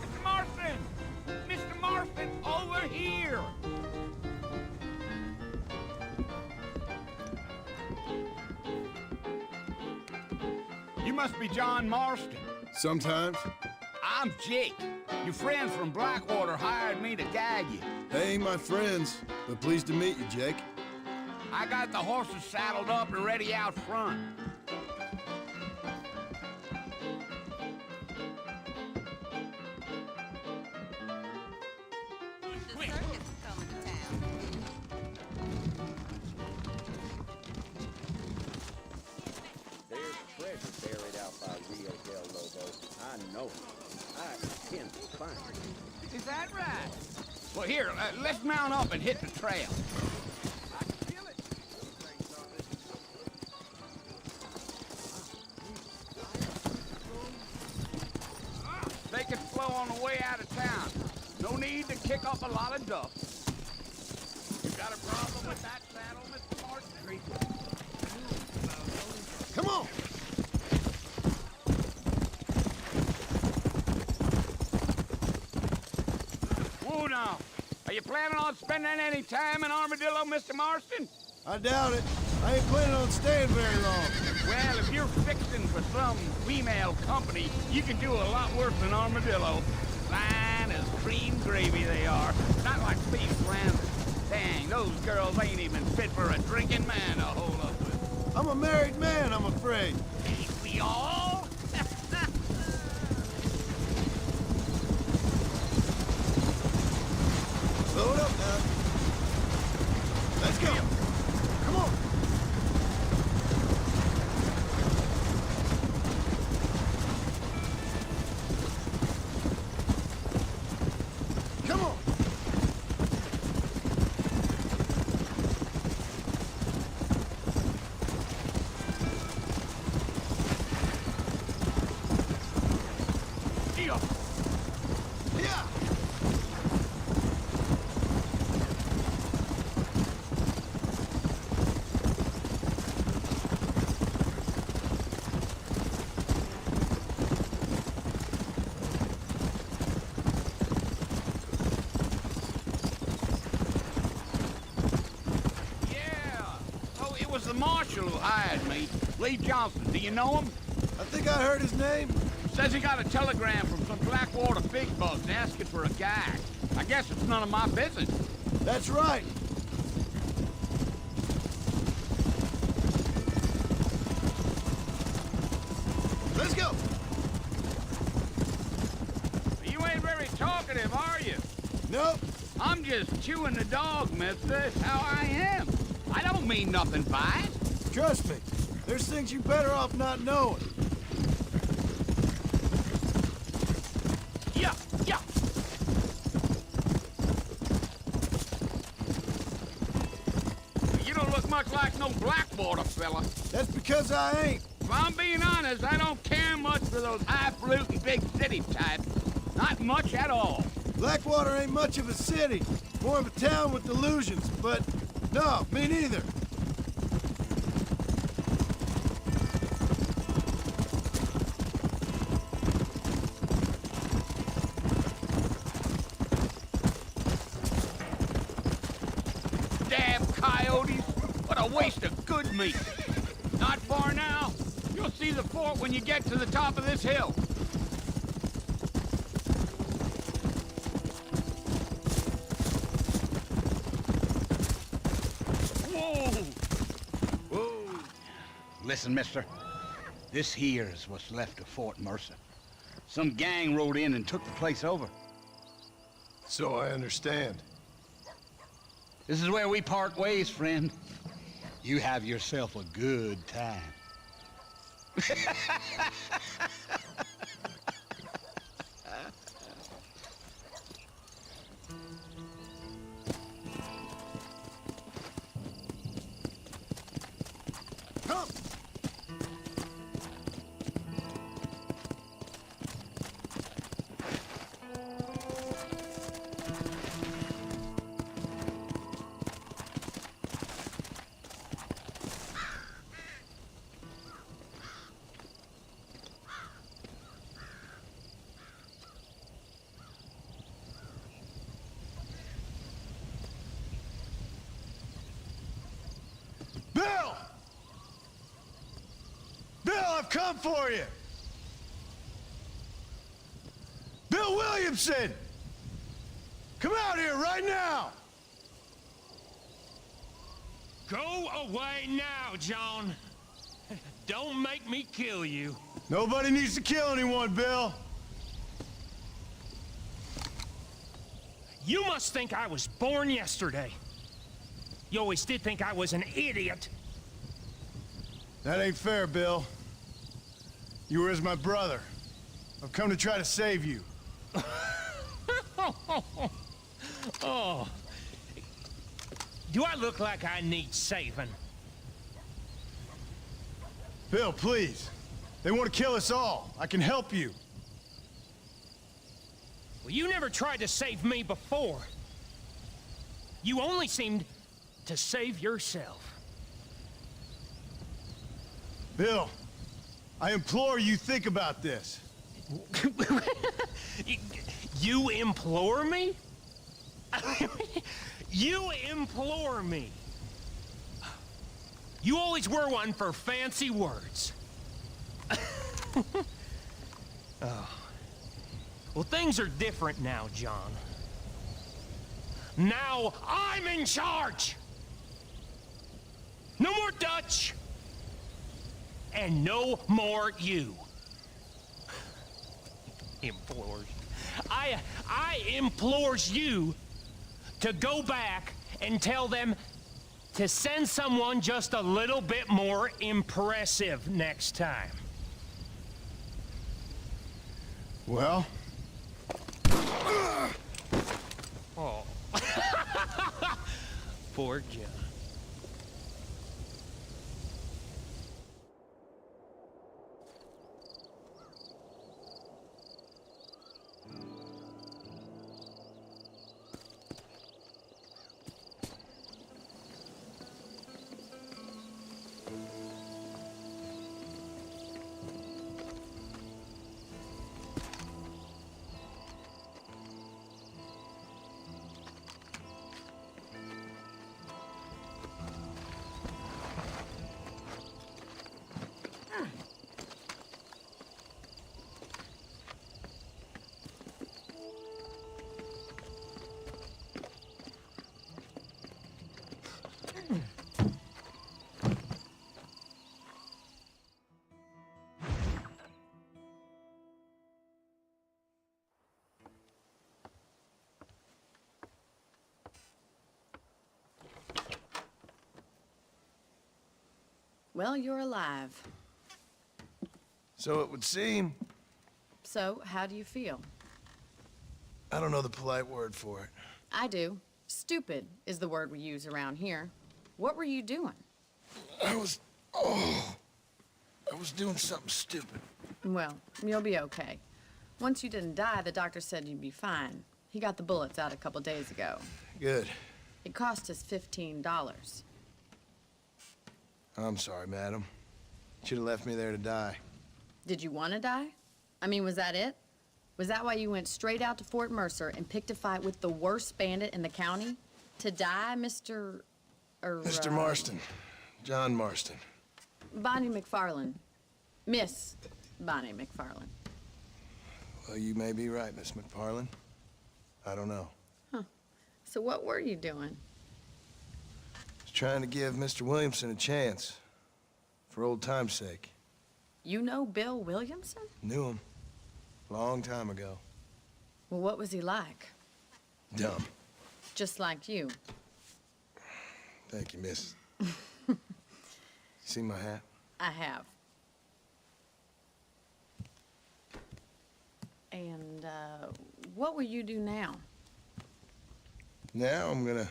Mr. Marston! Mr. Marston, over here! You must be John Marston. Sometimes. I'm Jake. Your friends from Blackwater hired me to guide you. They ain't my friends, but pleased to meet you, Jake. I got the horses saddled up and ready out front. The circus is coming to town. There's treasure buried out by Rio del Lobo. I know it. I intend to find it. Is that right? Well, here, let's mount up and hit the trail. I can feel it. Take it slow on the way out of town. No need to kick up a lot of dust. You got a problem with that saddle, Mr. Marston? Come on! Whoa now. Are you planning on spending any time in Armadillo, Mr. Marston? I doubt it. I ain't planning on staying very long. Well, if you're fixing for some female company, you can do a lot worse than Armadillo. Fine as cream gravy they are. Not like these Flanders. Dang, those girls ain't even fit for a drinking man to hold up with. I'm a married man, I'm afraid. Ain't we all? Slow it up now. Let's go. Come on. Come on. Yeah. Yeah. It was the marshal who hired me. Lee Johnson. Do you know him? I think I heard his name. Says he got a telegram from some Blackwater big bugs asking for a guy. I guess it's none of my business. That's right. Let's go. You ain't very talkative, are you? Nope. I'm just chewing the dog, mister. It's how I am. I don't mean nothing by it. Trust me. There's things you're better off not knowing. Yeah, yeah. You don't look much like no Blackwater fella. That's because I ain't. If I'm being honest, I don't care much for those highfalutin big city types. Not much at all. Blackwater ain't much of a city. More of a town with delusions, but no, me neither. Damn coyotes! What a waste of good meat! Not far now. You'll see the fort when you get to the top of this hill. Whoa! Whoa! Listen, mister. This here is what's left of Fort Mercer. Some gang rode in and took the place over. So I understand. This is where we part ways, friend. You have yourself a good time. Come! Bill! Bill, I've come for you! Bill Williamson! Come out here right now! Go away now, John. Don't make me kill you. Nobody needs to kill anyone, Bill. You must think I was born yesterday. You always did think I was an idiot. That ain't fair, Bill. You were as my brother. I've come to try to save you. Oh. Do I look like I need saving? Bill, please. They want to kill us all. I can help you. Well, you never tried to save me before. You only seemed to save yourself. Bill, I implore you think about this. You implore me? You implore me. You always were one for fancy words. Oh. Well, things are different now, John. Now I'm in charge! No more Dutch! And no more you. Implores. I implores you to go back and tell them to send someone just a little bit more impressive next time. Well? Oh. Poor John. Well, you're alive. So it would seem. So, how do you feel? I don't know the polite word for it. I do. Stupid is the word we use around here. What were you doing? I was doing something stupid. Well, you'll be okay. Once you didn't die, the doctor said you'd be fine. He got the bullets out a couple days ago. Good. It cost us $15. I'm sorry, madam. Should have left me there to die. Did you want to die? I mean, was that it? Was that why you went straight out to Fort Mercer and picked a fight with the worst bandit in the county? To die, Mr. Mr. Marston. John Marston. Bonnie McFarland. Miss Bonnie McFarland. Well, you may be right, Miss McFarland. I don't know. Huh. So what were you doing? Was trying to give Mr. Williamson a chance. For old time's sake. You know Bill Williamson? Knew him. Long time ago. Well, what was he like? Dumb. Just like you. Thank you, miss. See my hat? I have. And, what will you do now? Now I'm gonna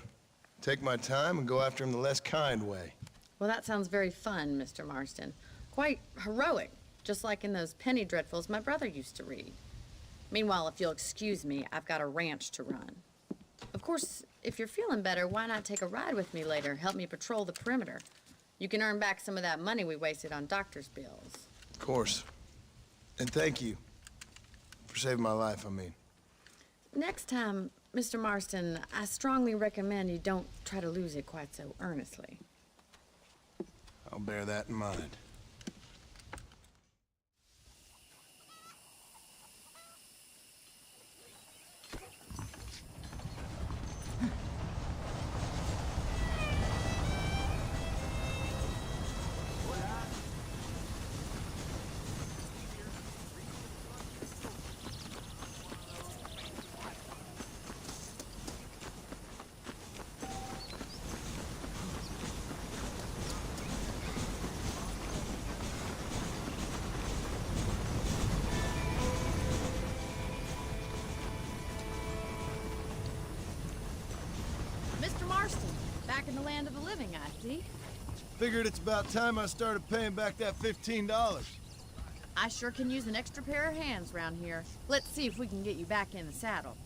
take my time and go after him the less kind way. Well, that sounds very fun, Mr. Marston. Quite heroic, just like in those penny dreadfuls my brother used to read. Meanwhile, if you'll excuse me, I've got a ranch to run. Of course, if you're feeling better, why not take a ride with me later? Help me patrol the perimeter. You can earn back some of that money we wasted on doctor's bills. Of course. And thank you. For saving my life, I mean. Next time, Mr. Marston, I strongly recommend you don't try to lose it quite so earnestly. I'll bear that in mind. Mr. Marston, back in the land of the living, I see. Figured it's about time I started paying back that $15. I sure can use an extra pair of hands around here. Let's see if we can get you back in the saddle.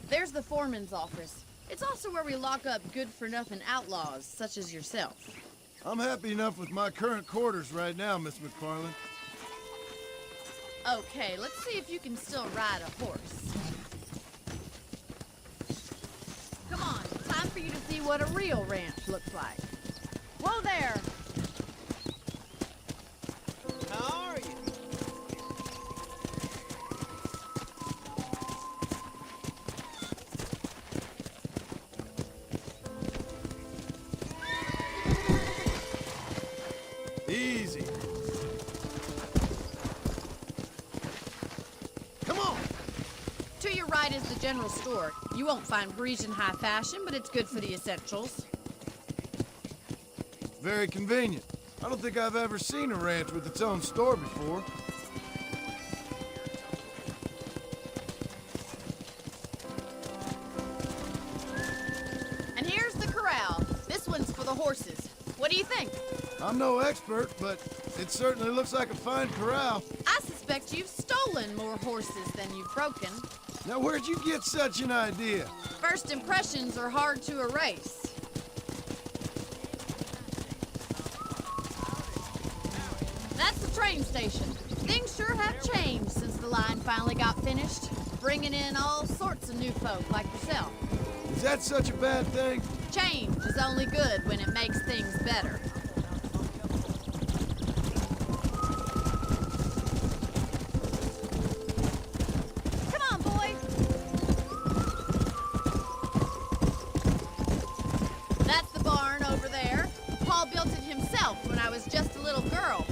There's the foreman's office. It's also where we lock up good-for-nothing outlaws, such as yourself. I'm happy enough with my current quarters right now, Miss McFarland. Okay, let's see if you can still ride a horse. Come on, time for you to see what a real ranch looks like. Whoa there! How are you? Easy. Come on! To your right is the general store. You won't find Parisian high fashion, but it's good for the essentials. Very convenient. I don't think I've ever seen a ranch with its own store before. And here's the corral. This one's for the horses. What do you think? I'm no expert, but it certainly looks like a fine corral. I suspect you've stolen more horses than you've broken. Now, where'd you get such an idea? First impressions are hard to erase. That's the train station. Things sure have changed since the line finally got finished, bringing in all sorts of new folk like yourself. Is that such a bad thing? Change is only good when it makes things better. Come on, boy. That's the barn over there. Paul built it himself when I was just a little girl.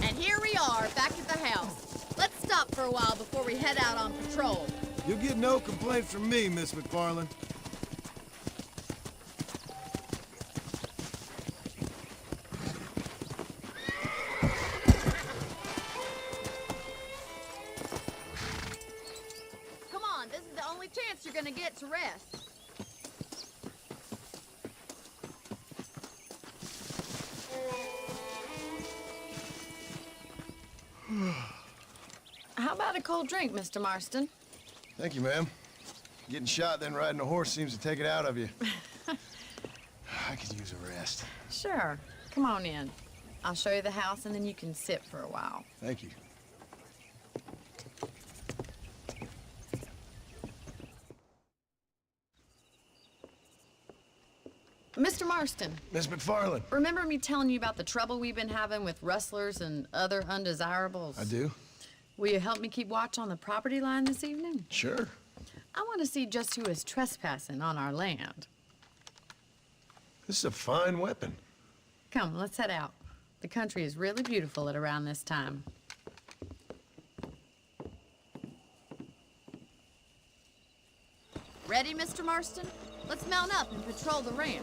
And here we are, back at the house. Let's stop for a while before we head out on patrol. You'll get no complaints from me, Miss McFarland. Come on, this is the only chance you're gonna get to rest. How about a cold drink, Mr. Marston? Thank you, ma'am. Getting shot, then riding a horse seems to take it out of you. I could use a rest. Sure. Come on in. I'll show you the house, and then you can sit for a while. Thank you. Mr. Marston, Miss McFarland. remember me telling you about the trouble we've been having with rustlers and other undesirables? I do? Will you help me keep watch on the property line this evening? Sure. I want to see just who is trespassing on our land. This is a fine weapon. Come, let's head out. The country is really beautiful at around this time. Ready, Mr. Marston? Let's mount up and patrol the ranch.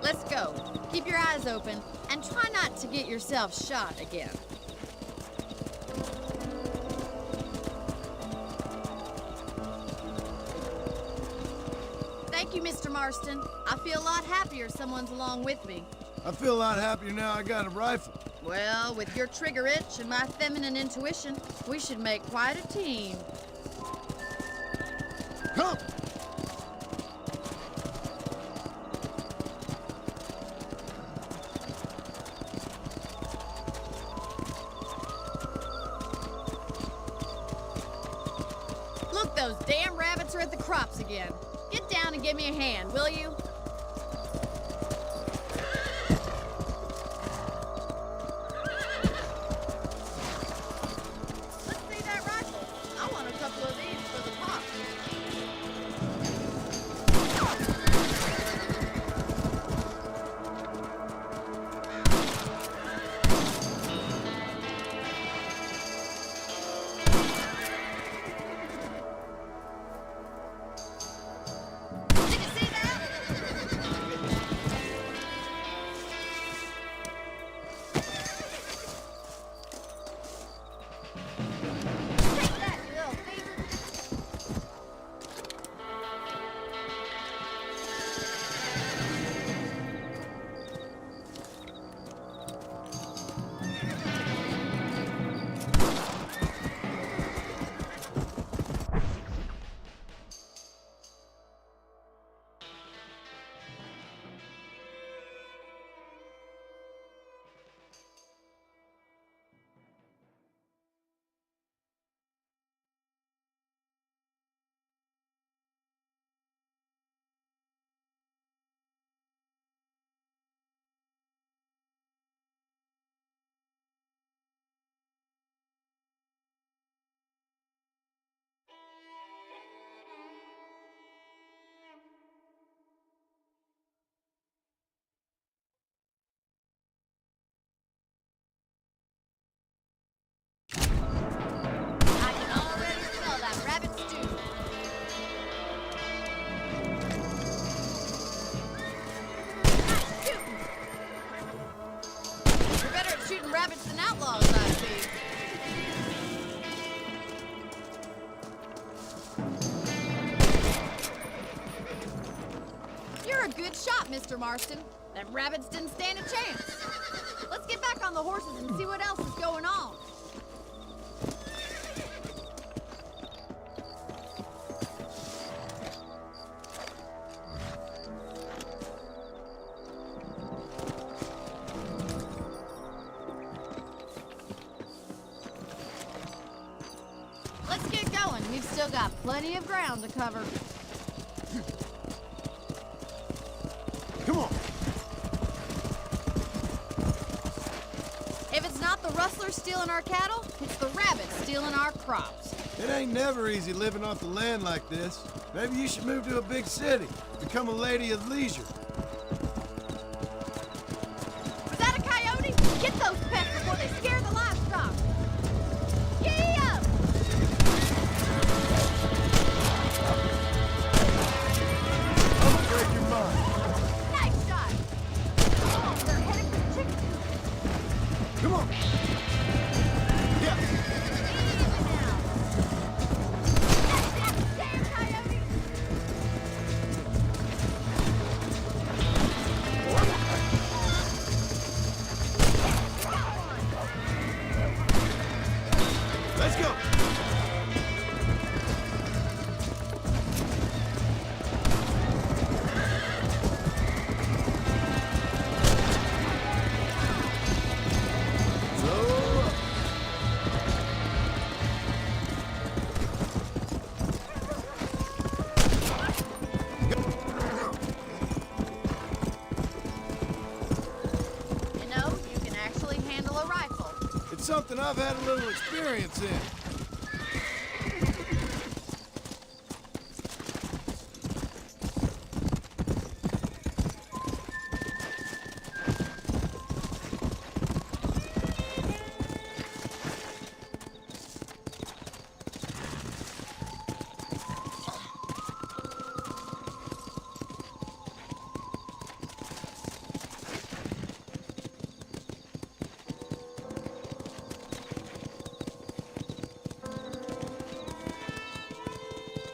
Let's go. Keep your eyes open and try not to get yourself shot again. Thank you, Mr. Marston. I feel a lot happier someone's along with me. I feel a lot happier now I got a rifle. Well, with your trigger itch and my feminine intuition, we should make quite a team. Come! Look, those damn rabbits are at the crops again. Get down and give me a hand, will you? Let's see that rifle. I want a couple of these for the pop. Did you see that? Take that, you little thief. I can already smell that rabbit stew. Nice shooting. You're better at shooting rabbits than outlaws, I see. You're a good shot, Mr. Marston. Them rabbits didn't stand a chance. Let's get back on the horses and see what else is going on. Let's get going. We've still got plenty of ground to cover. Come on! If it's not the rustlers stealing our cattle, it's the rabbits stealing our crops. It ain't never easy living off the land like this. Maybe you should move to a big city. Become a lady of leisure. Was that a coyote? Get those pests before they scare the livestock. Giddy up! I'm gonna break your mind. Nice shot! Oh, they're headed for the chicken coop. Come on! Yeah! Easy now. Damn coyote! Let's go! Slow up. You know, you can actually handle a rifle. It's something I've had a little experience in.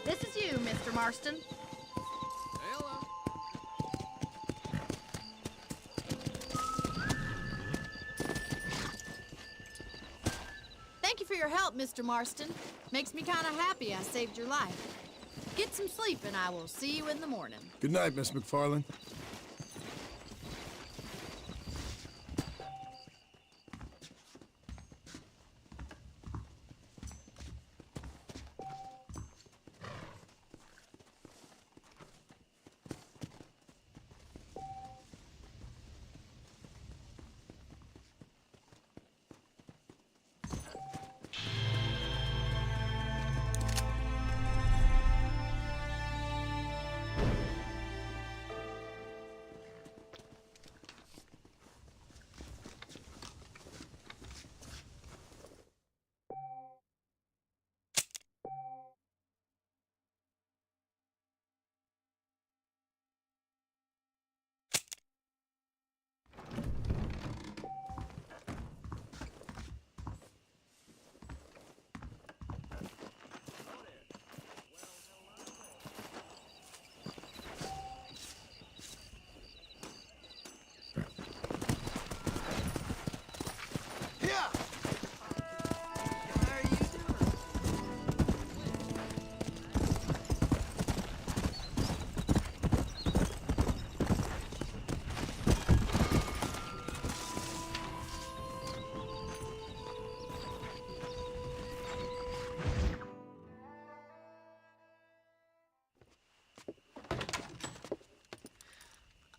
This is you, Mr. Marston. Well, Mr. Marston. Makes me kind of happy I saved your life. Get some sleep, and I will see you in the morning. Good night, Miss McFarland.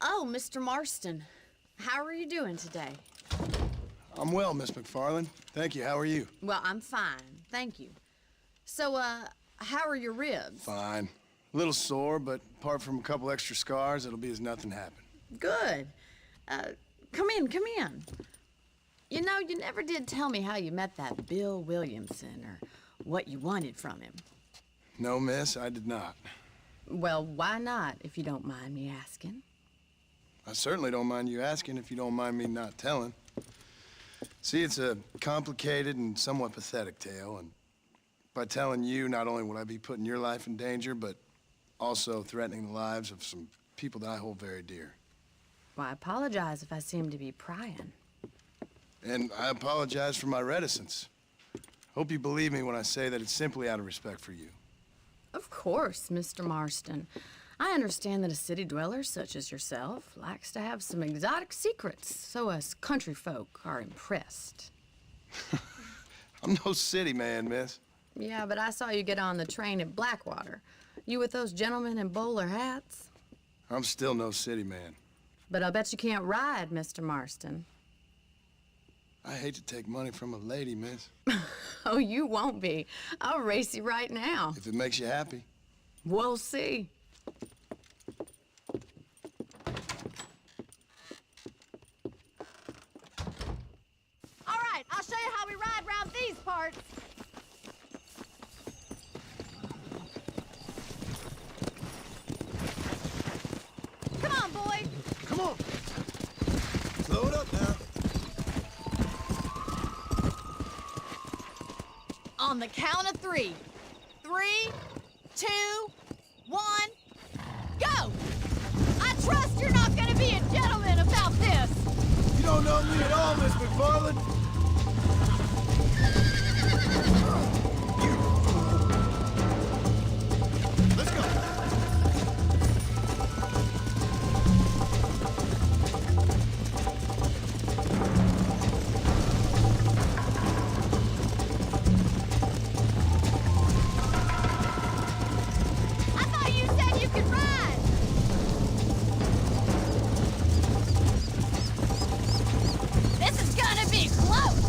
Oh, Mr. Marston. How are you doing today? I'm well, Miss McFarland. Thank you. How are you? Well, I'm fine. Thank you. So, how are your ribs? Fine. A little sore, but apart from a couple extra scars, it'll be as nothing happened. Good. Come in, come in. You know, you never did tell me how you met that Bill Williamson or what you wanted from him. No, miss, I did not. Well, why not, if you don't mind me asking? I certainly don't mind you asking if you don't mind me not telling. See, it's a complicated and somewhat pathetic tale, and by telling you, not only would I be putting your life in danger, but also threatening the lives of some people that I hold very dear. Well, I apologize if I seem to be prying. And I apologize for my reticence. Hope you believe me when I say that it's simply out of respect for you. Of course, Mr. Marston. I understand that a city dweller such as yourself likes to have some exotic secrets, so us country folk are impressed. I'm no city man, miss. Yeah, but I saw you get on the train at Blackwater. You with those gentlemen in bowler hats? I'm still no city man. But I'll bet you can't ride, Mr. Marston. I hate to take money from a lady, miss. Oh, you won't be. I'll race you right now. If it makes you happy. We'll see. All right, I'll show you how we ride around these parts. Come on, boy. Come on. Slow it up now. On the count of 3. 3, 2, 1, go! I trust you're not gonna be a gentleman about this! You don't know me at all, Miss McFarland. Let's go. I thought you said you could ride! This is gonna be close!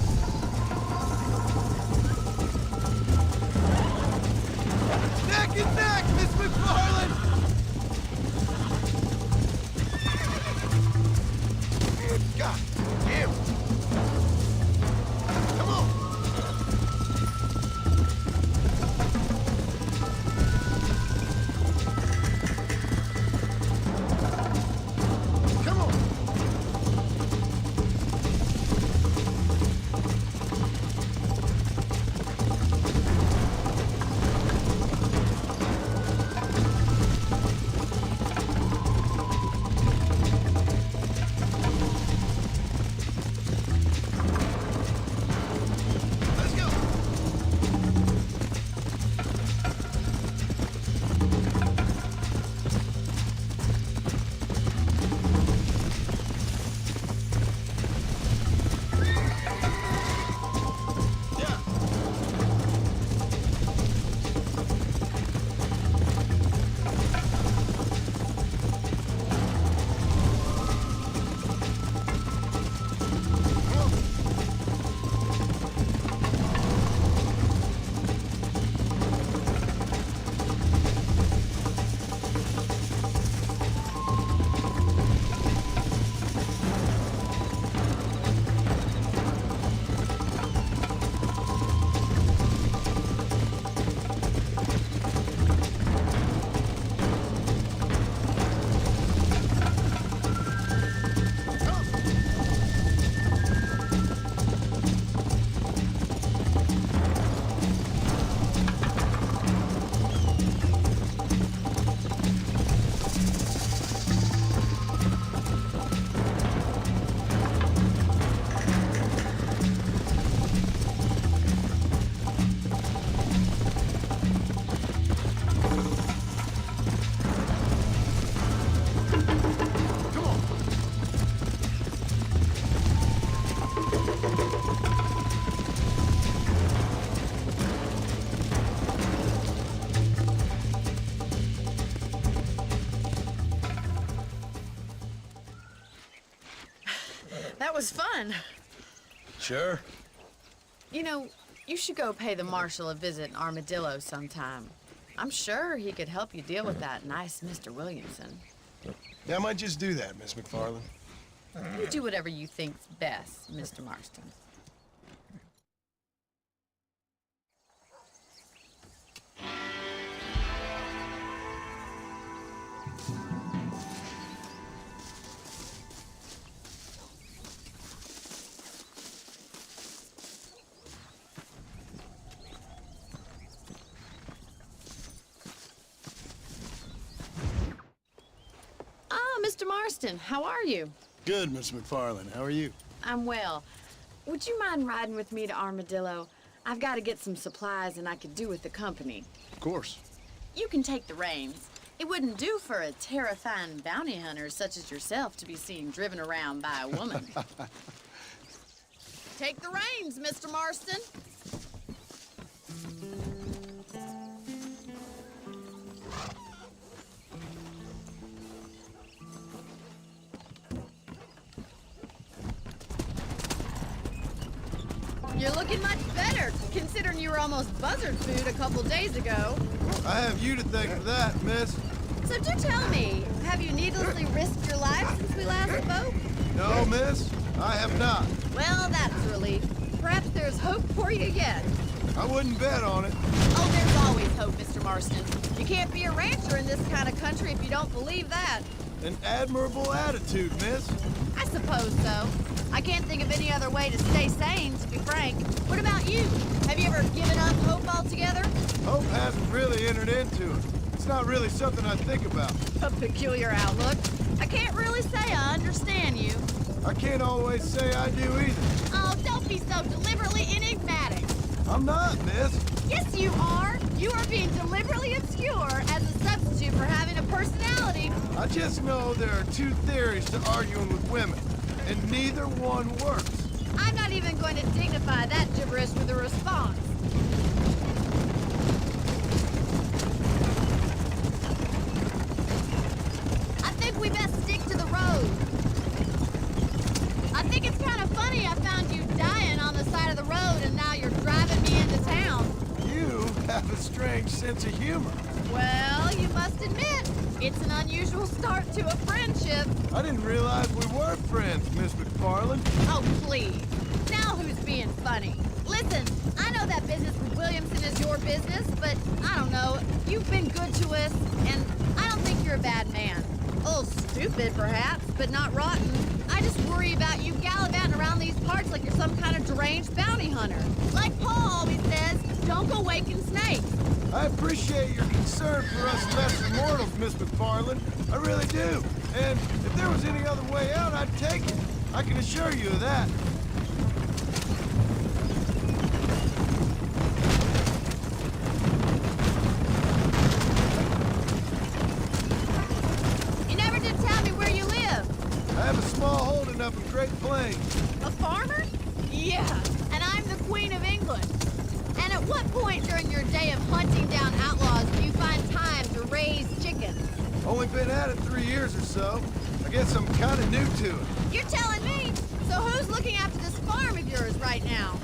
That was fun. Sure. You know, you should go pay the marshal a visit in Armadillo sometime. I'm sure he could help you deal with that nice Mr. Williamson. Yeah, I might just do that, Miss McFarland. You do whatever you think's best, Mr. Marston. Mr. Marston, how are you? Good, Miss McFarland. How are you? I'm well. Would you mind riding with me to Armadillo? I've got to get some supplies and I could do with the company. Of course. You can take the reins. It wouldn't do for a terrifying bounty hunter such as yourself to be seen driven around by a woman. Take the reins, Mr. Marston. You're looking much better, considering you were almost buzzard food a couple days ago. I have you to thank for that, miss. So do tell me, have you needlessly risked your life since we last spoke? No, miss, I have not. Well, that's a relief. Perhaps there's hope for you yet. I wouldn't bet on it. Oh, there's always hope, Mr. Marston. You can't be a rancher in this kind of country if you don't believe that. An admirable attitude, miss. I suppose so. I can't think of any other way to stay sane, to be frank. What about you? Have you ever given up hope altogether? Hope hasn't really entered into it. It's not really something I think about. A peculiar outlook. I can't really say I understand you. I can't always say I do either. Oh, don't be so deliberately enigmatic. I'm not, miss. Yes, you are. You are being deliberately obscure as a substitute for having a personality. I just know there are two theories to arguing with women, and neither one works. I'm not even going to dignify that gibberish with a response. I think we best stick to the road. I think it's kind of funny I found you dying on the side of the road and now you're driving me into town. You have a strange sense of humor. Well, you must admit, it's an unusual start to a friendship. I didn't realize we were friends, Miss McFarland. Oh, please. Now who's being funny? Listen, I know that business with Williamson is your business, but I don't know. You've been good to us, and I don't think you're a bad man. A little stupid, perhaps, but not rotten. I just worry about you gallivanting around these parts like you're some kind of deranged bounty hunter. Like Paul always says, don't go waking snakes. I appreciate your concern for us lesser mortals, Miss McFarland. I really do. And if there was any other way out, I'd take it. I can assure you of that. You never did tell me where you live. I have a small holding up in Great Plains. A farmer? Yeah, and I'm the Queen of England. And at what point during your day of hunting down outlaws do you find time to raise chickens? Only been at it 3 years or so. I guess I'm kind of new to it. You're telling me? So who's looking after this farm of yours right now?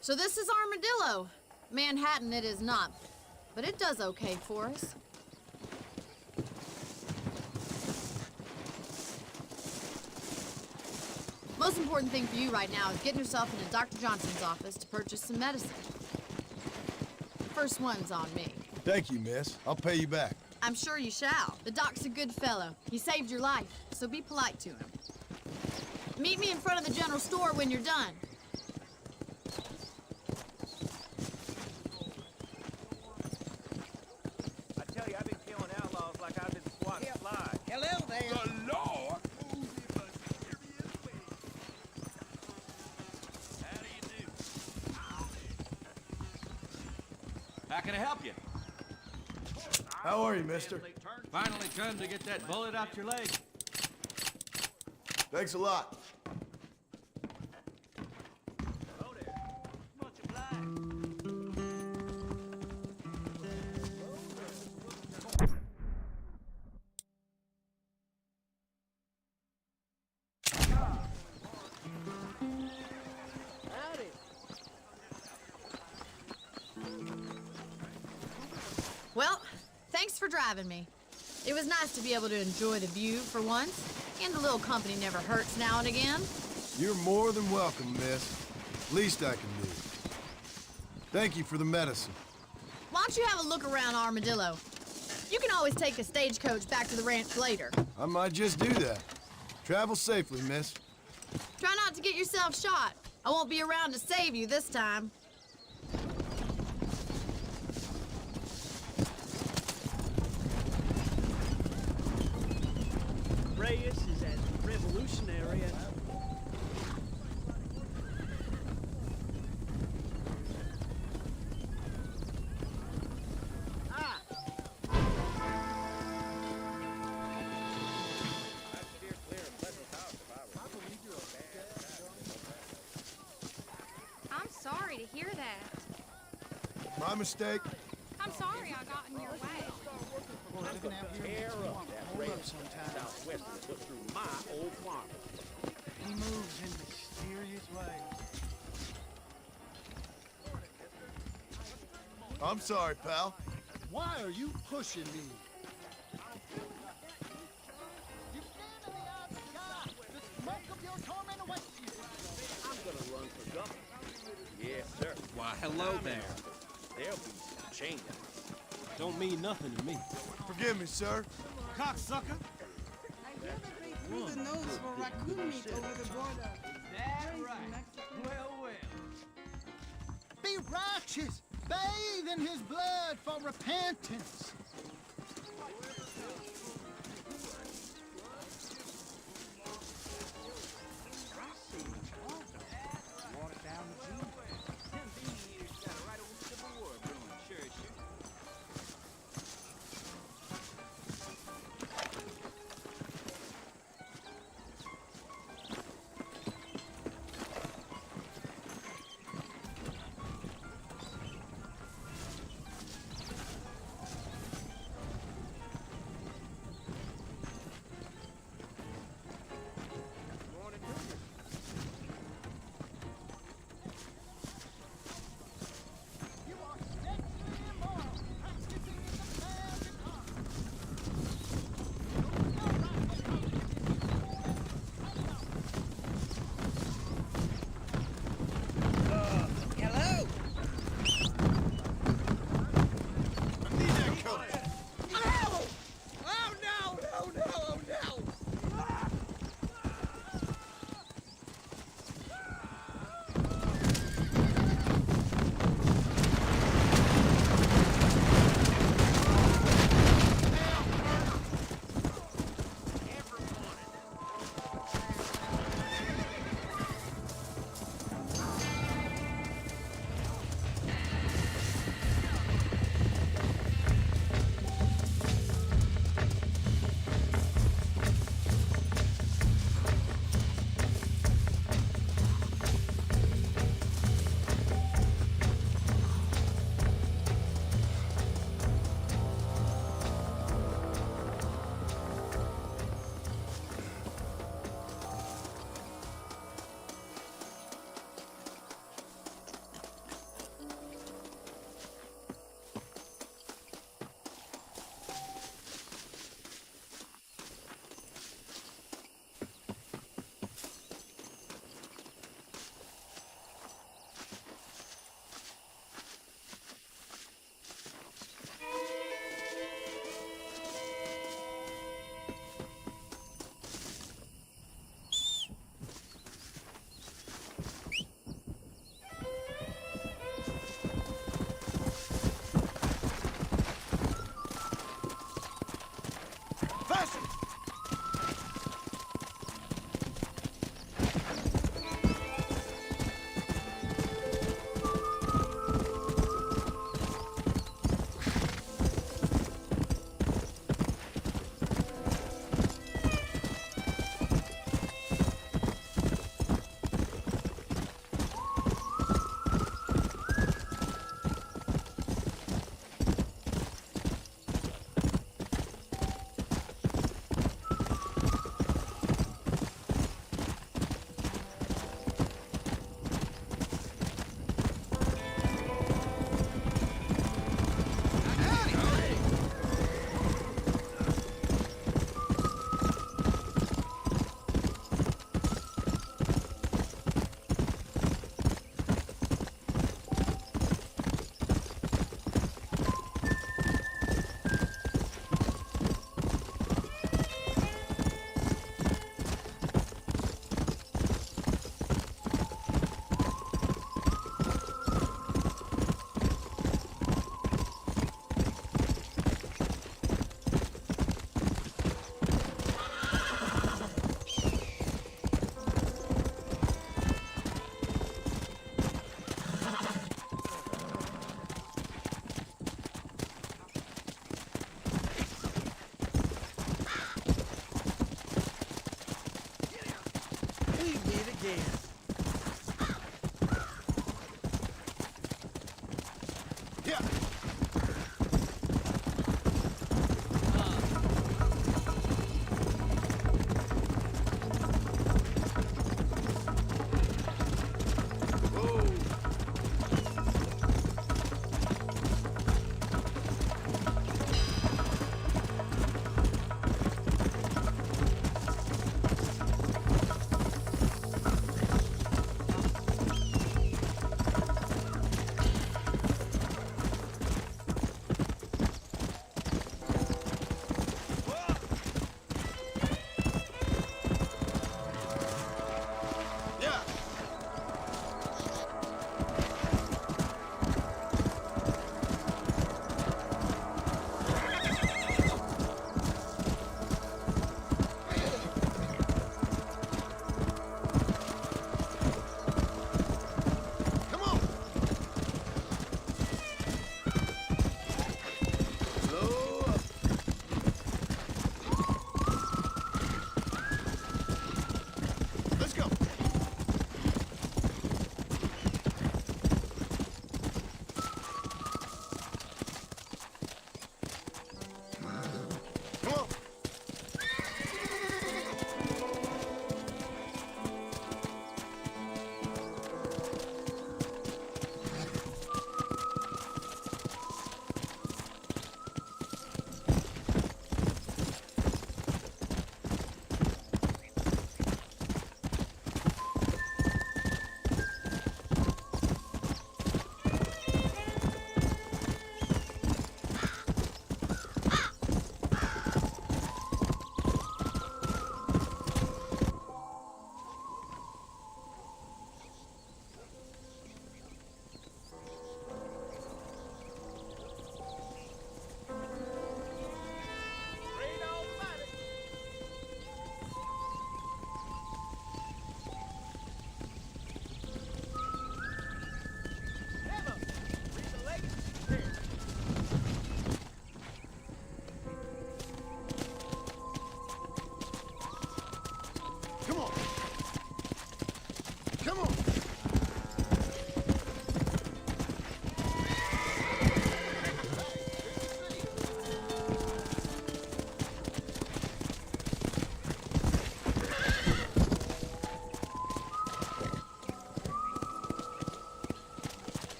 So this is Armadillo. Manhattan it is not, but it does okay for us. Most important thing for you right now is getting yourself into Dr. Johnson's office to purchase some medicine. First one's on me. Thank you, miss. I'll pay you back. I'm sure you shall. The doc's a good fellow. He saved your life, so be polite to him. Meet me in front of the general store when you're done. I tell you, I've been killing outlaws like I've been swatting flies. Hello there. The Lord! How do you do? How can I help you? How are you, mister? Finally come to get that bullet out your leg. Thanks a lot. Hello there. Much obliged. Well, thanks for driving me. It was nice to be able to enjoy the view for once, and a little company never hurts now and again. You're more than welcome, miss. Least I can do. Thank you for the medicine. Why don't you have a look around Armadillo? You can always take a stagecoach back to the ranch later. I might just do that. Travel safely, miss. Try not to get yourself shot. I won't be around to save you this time. Reyes is as revolutionary as... I'm sorry to hear that. My mistake. I'm sorry I got in your way. Tear up that rail southwest and put through my old farm. He moves in mysterious ways. I'm sorry, pal. Why are you pushing me? I'm gonna run for governor. Yes, sir. Why, hello there. There'll be some change. Don't mean nothing to me. Forgive me, sir. Cocksucker! Through the nose for raccoon meat over the border. That right. Well, well. Be righteous! Bathe in his blood for repentance! can. Yeah.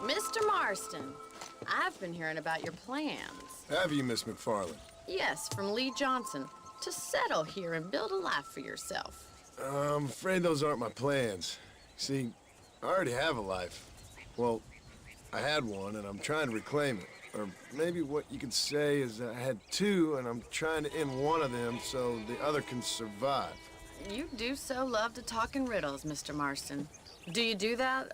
Mr. Marston, I've been hearing about your plans. Have you, Miss McFarland? Yes, from Lee Johnson, to settle here and build a life for yourself. I'm afraid those aren't my plans. See, I already have a life. Well, I had one, and I'm trying to reclaim it. Or maybe what you could say is I had two, and I'm trying to end one of them so the other can survive. You do so love to talk in riddles, Mr. Marston. Do you do that?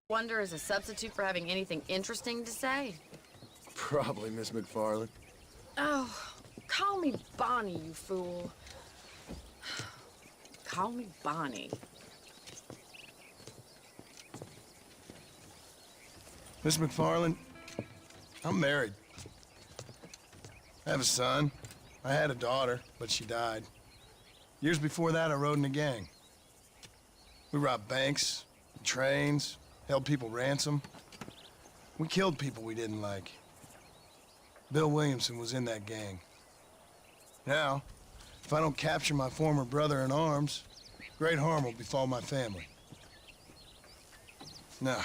Wonder is a substitute for having anything interesting to say? Probably, Miss McFarland. Oh, call me Bonnie, you fool. Call me Bonnie. Miss McFarland, I'm married. I have a son. I had a daughter, but she died. Years before that, I rode in a gang. We robbed banks, trains, held people ransom. We killed people we didn't like. Bill Williamson was in that gang. Now, if I don't capture my former brother in arms, great harm will befall my family. Now,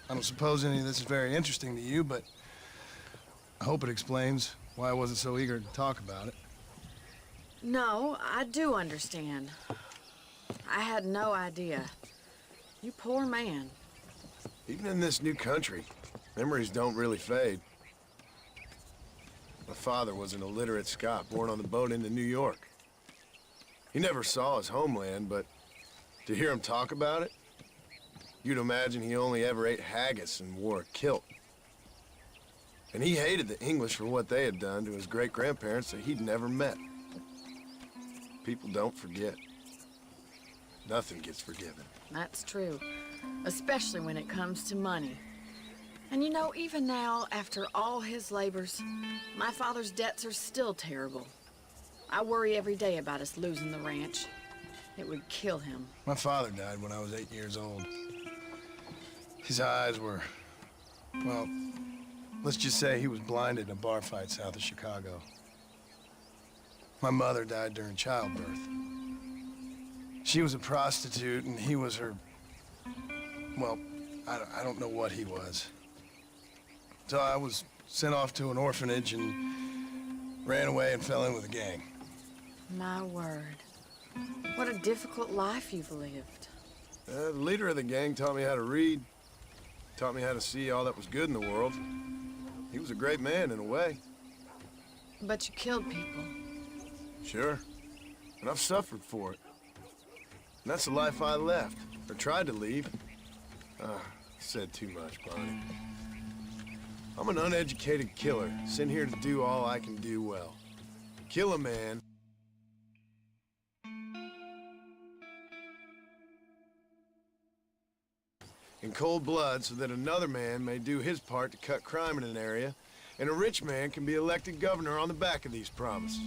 I don't suppose any of this is very interesting to you, but I hope it explains why I wasn't so eager to talk about it. No, I do understand. I had no idea. You poor man. Even in this new country, memories don't really fade. My father was an illiterate Scot born on the boat into New York. He never saw his homeland, but to hear him talk about it, you'd imagine he only ever ate haggis and wore a kilt. And he hated the English for what they had done to his great-grandparents that he'd never met. People don't forget. Nothing gets forgiven. That's true, especially when it comes to money. And you know, even now, after all his labors, my father's debts are still terrible. I worry every day about us losing the ranch. It would kill him. My father died when I was 8 years old. His eyes were, well, let's just say he was blinded in a bar fight south of Chicago. My mother died during childbirth. She was a prostitute and he was her, well, I don't know what he was. So I was sent off to an orphanage and ran away and fell in with a gang. My word. What a difficult life you've lived. The leader of the gang taught me how to read, taught me how to see all that was good in the world. He was a great man in a way. But you killed people. Sure. And I've suffered for it. And that's the life I left, or tried to leave. Said too much, Bonnie. I'm an uneducated killer, sent here to do all I can do well. Kill a man. In cold blood so that another man may do his part to cut crime in an area, and a rich man can be elected governor on the back of these promises.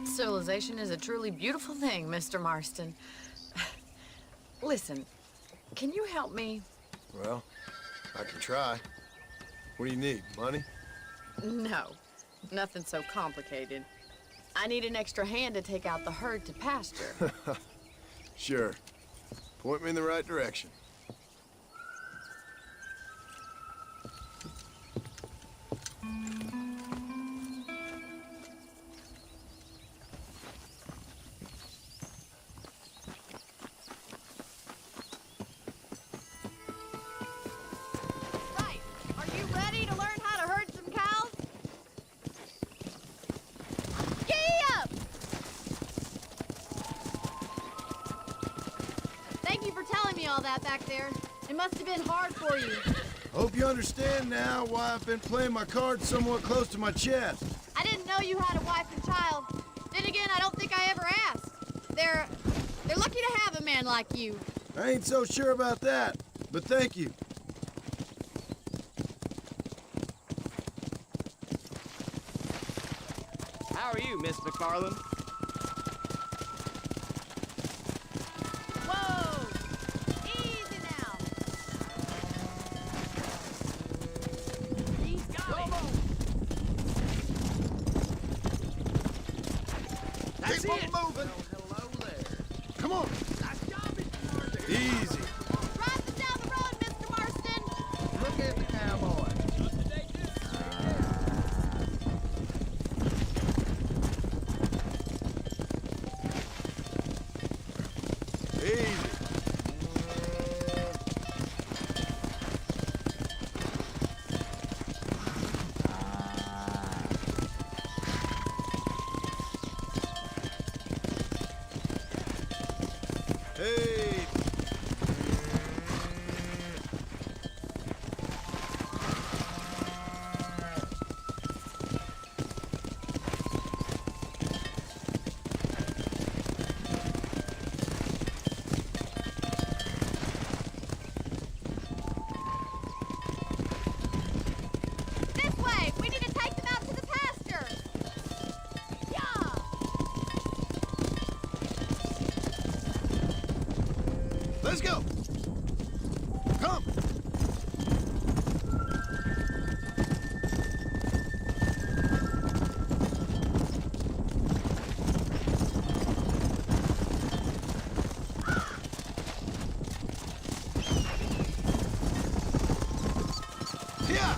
Civilization is a truly beautiful thing, Mr. Marston. Listen, can you help me? Well, I can try. What do you need, money? No, nothing so complicated. I need an extra hand to take out the herd to pasture. Sure. Point me in the right direction. Right. Are you ready to learn how to herd some cows? Giddy up! Thank you for telling me all that back there. It must have been hard for you. Hope you understand now why I've been playing my cards somewhat close to my chest. I didn't know you had a wife and child. Then again, I don't think I ever asked. They're lucky to have a man like you. I ain't so sure about that, but thank you. How are you, Miss McFarland? Whoa! Easy now. He's got it. That's Keep it. on moving. Hello there. Come on. Nice job, Mr. Marsden. Easy. Riding down the road, Mr. Marston. Look at the cowboy. Easy. Hey. Let's go. Come. Yeah.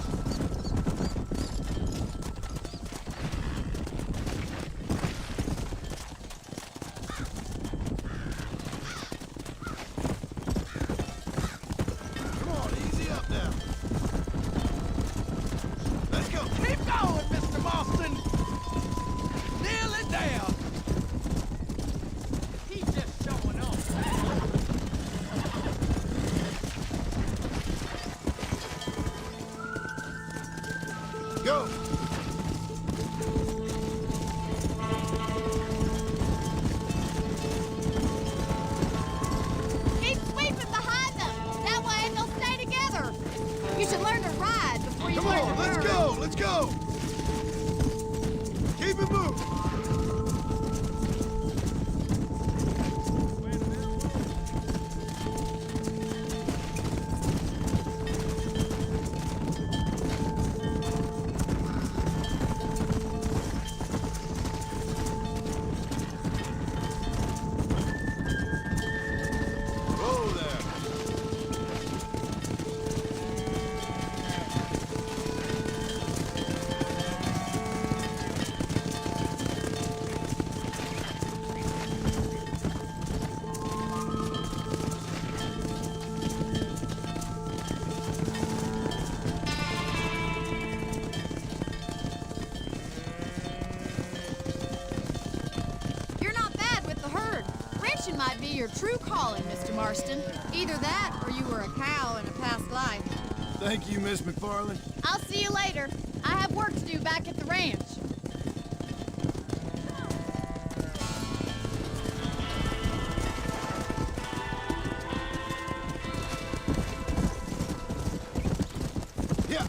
Come on, easy up now. Let's go. Keep going, Mr. Marston! Nearly there! He's just showing off. Go. Keep sweeping behind them. That way they'll stay together. You should learn to ride before you Come learn on, to let's run. go. Let's go. Keep it moving. Whoa there. You're not bad with the herd. Ranching might be your true calling, Mr. Marston. Either that or you were a cow in a past life. Thank you, Miss McFarland. I'll see you later. I have work to do back at the ranch. Yeah.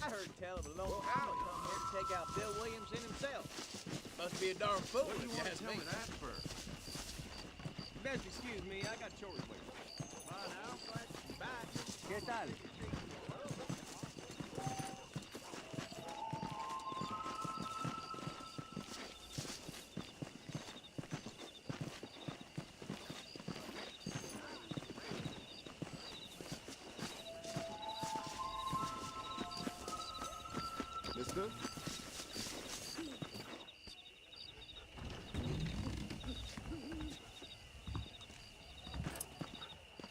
I heard tell of a lone cowboy come here to take out Bill Williamson himself. Must be a darn fool. What do you want to tell me that for? You best excuse me, I got chores waiting. Bye now. Bye. ¿Qué tal? Mister?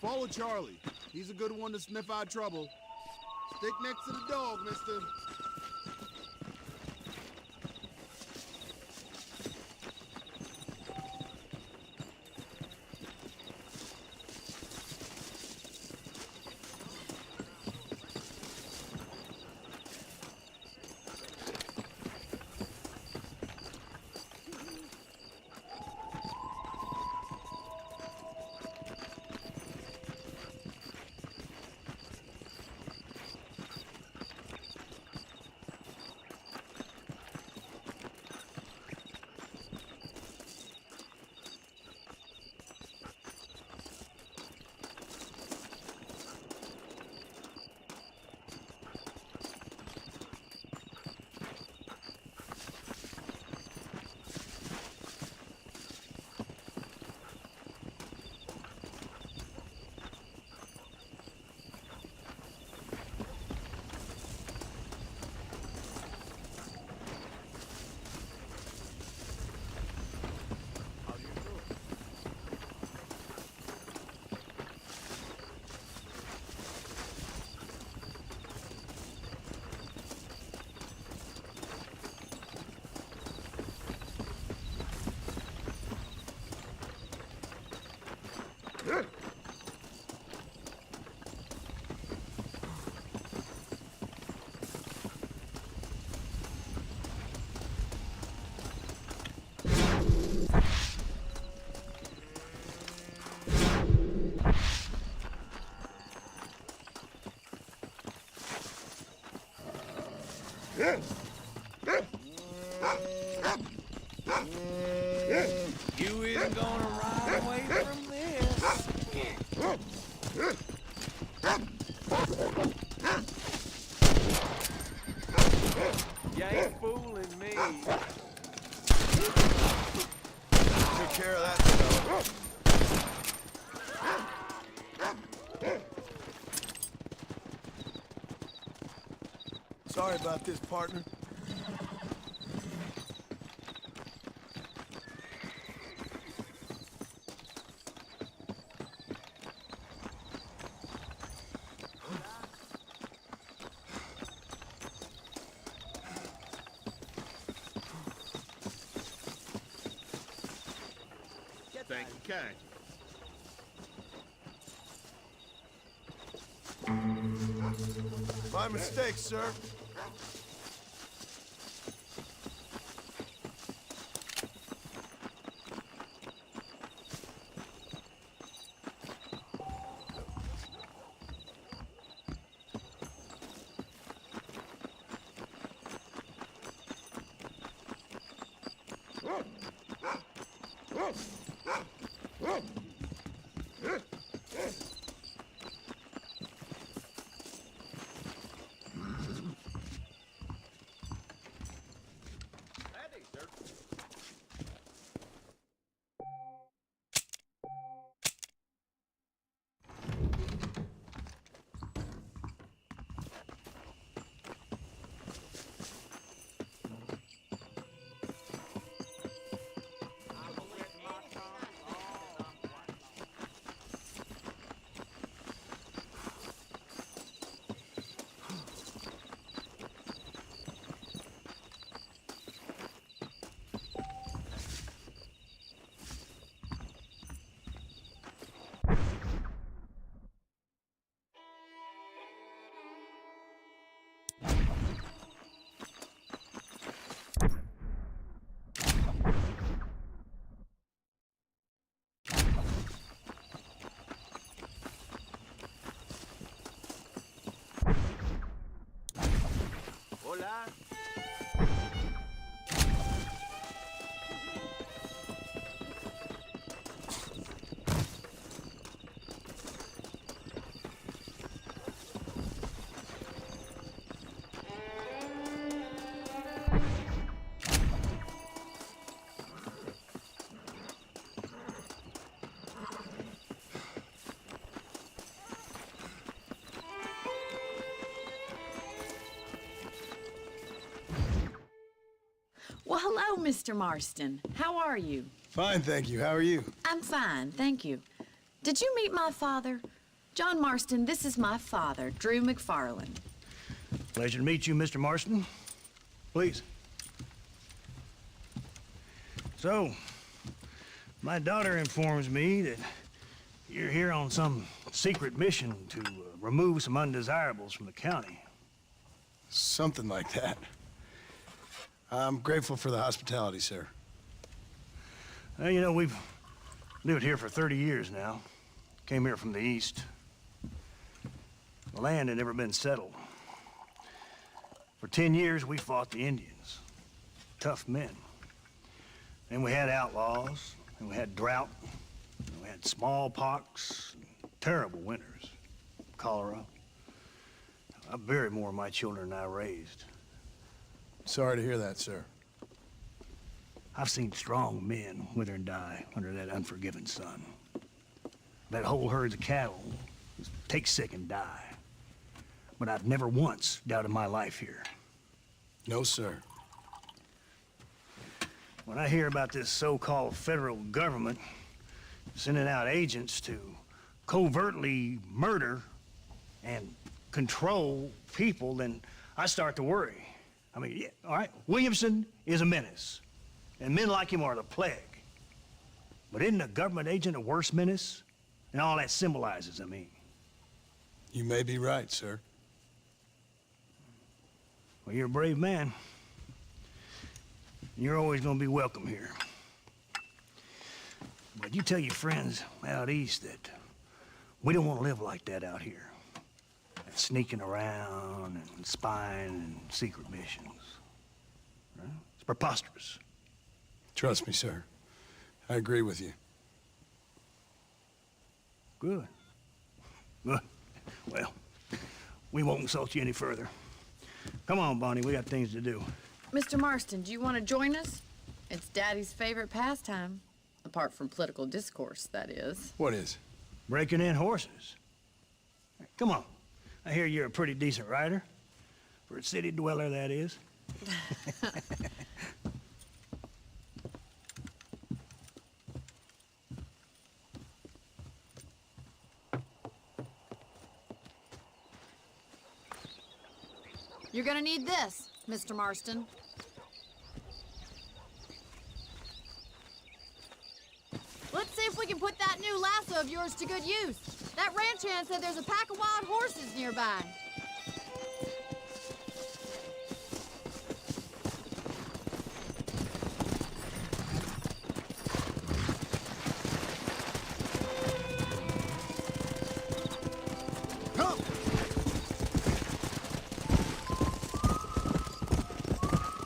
Follow Charlie. He's a good one to sniff out trouble. Stick next to the dog, mister. You isn't gonna ride away from this. You ain't fooling me. Took care of that fella. Sorry about this, partner. Thank you kindly. My mistake, sir. Hello, Mr. Marston. How are you? Fine, thank you. How are you? I'm fine, thank you. Did you meet my father? John Marston, this is my father, Drew McFarland. Pleasure to meet you, Mr. Marston. Please. So, my daughter informs me that you're here on some secret mission to remove some undesirables from the county. Something like that. I'm grateful for the hospitality, sir. Well, you know, we've lived here for 30 years now. Came here from the east. The land had never been settled. For 10 years, we fought the Indians. Tough men. Then we had outlaws, and we had drought, and we had smallpox, and terrible winters, cholera. I buried more of my children than I raised. Sorry to hear that, sir. I've seen strong men wither and die under that unforgiving sun. That whole herds of cattle just take sick and die. But I've never once doubted my life here. No, sir. When I hear about this so-called federal government sending out agents to covertly murder and control people, then I start to worry. I mean, yeah, all right, Williamson is a menace, and men like him are the plague. But isn't a government agent a worse menace? And all that symbolizes, I mean. You may be right, sir. Well, you're a brave man. You're always gonna be welcome here. But you tell your friends out east that we don't want to live like that out here. That sneaking around and spying and secret missions. Right? It's preposterous. Trust me, sir. I agree with you. Good. Good. Well, we won't insult you any further. Come on, Bonnie, we got things to do. Mr. Marston, do you want to join us? It's Daddy's favorite pastime. Apart from political discourse, that is. What is? Breaking in horses. Come on. I hear you're a pretty decent rider. For a city dweller, that is. You're gonna need this, Mr. Marston. Let's see if we can put that new lasso of yours to good use. That ranch hand said there's a pack of wild horses nearby. Come!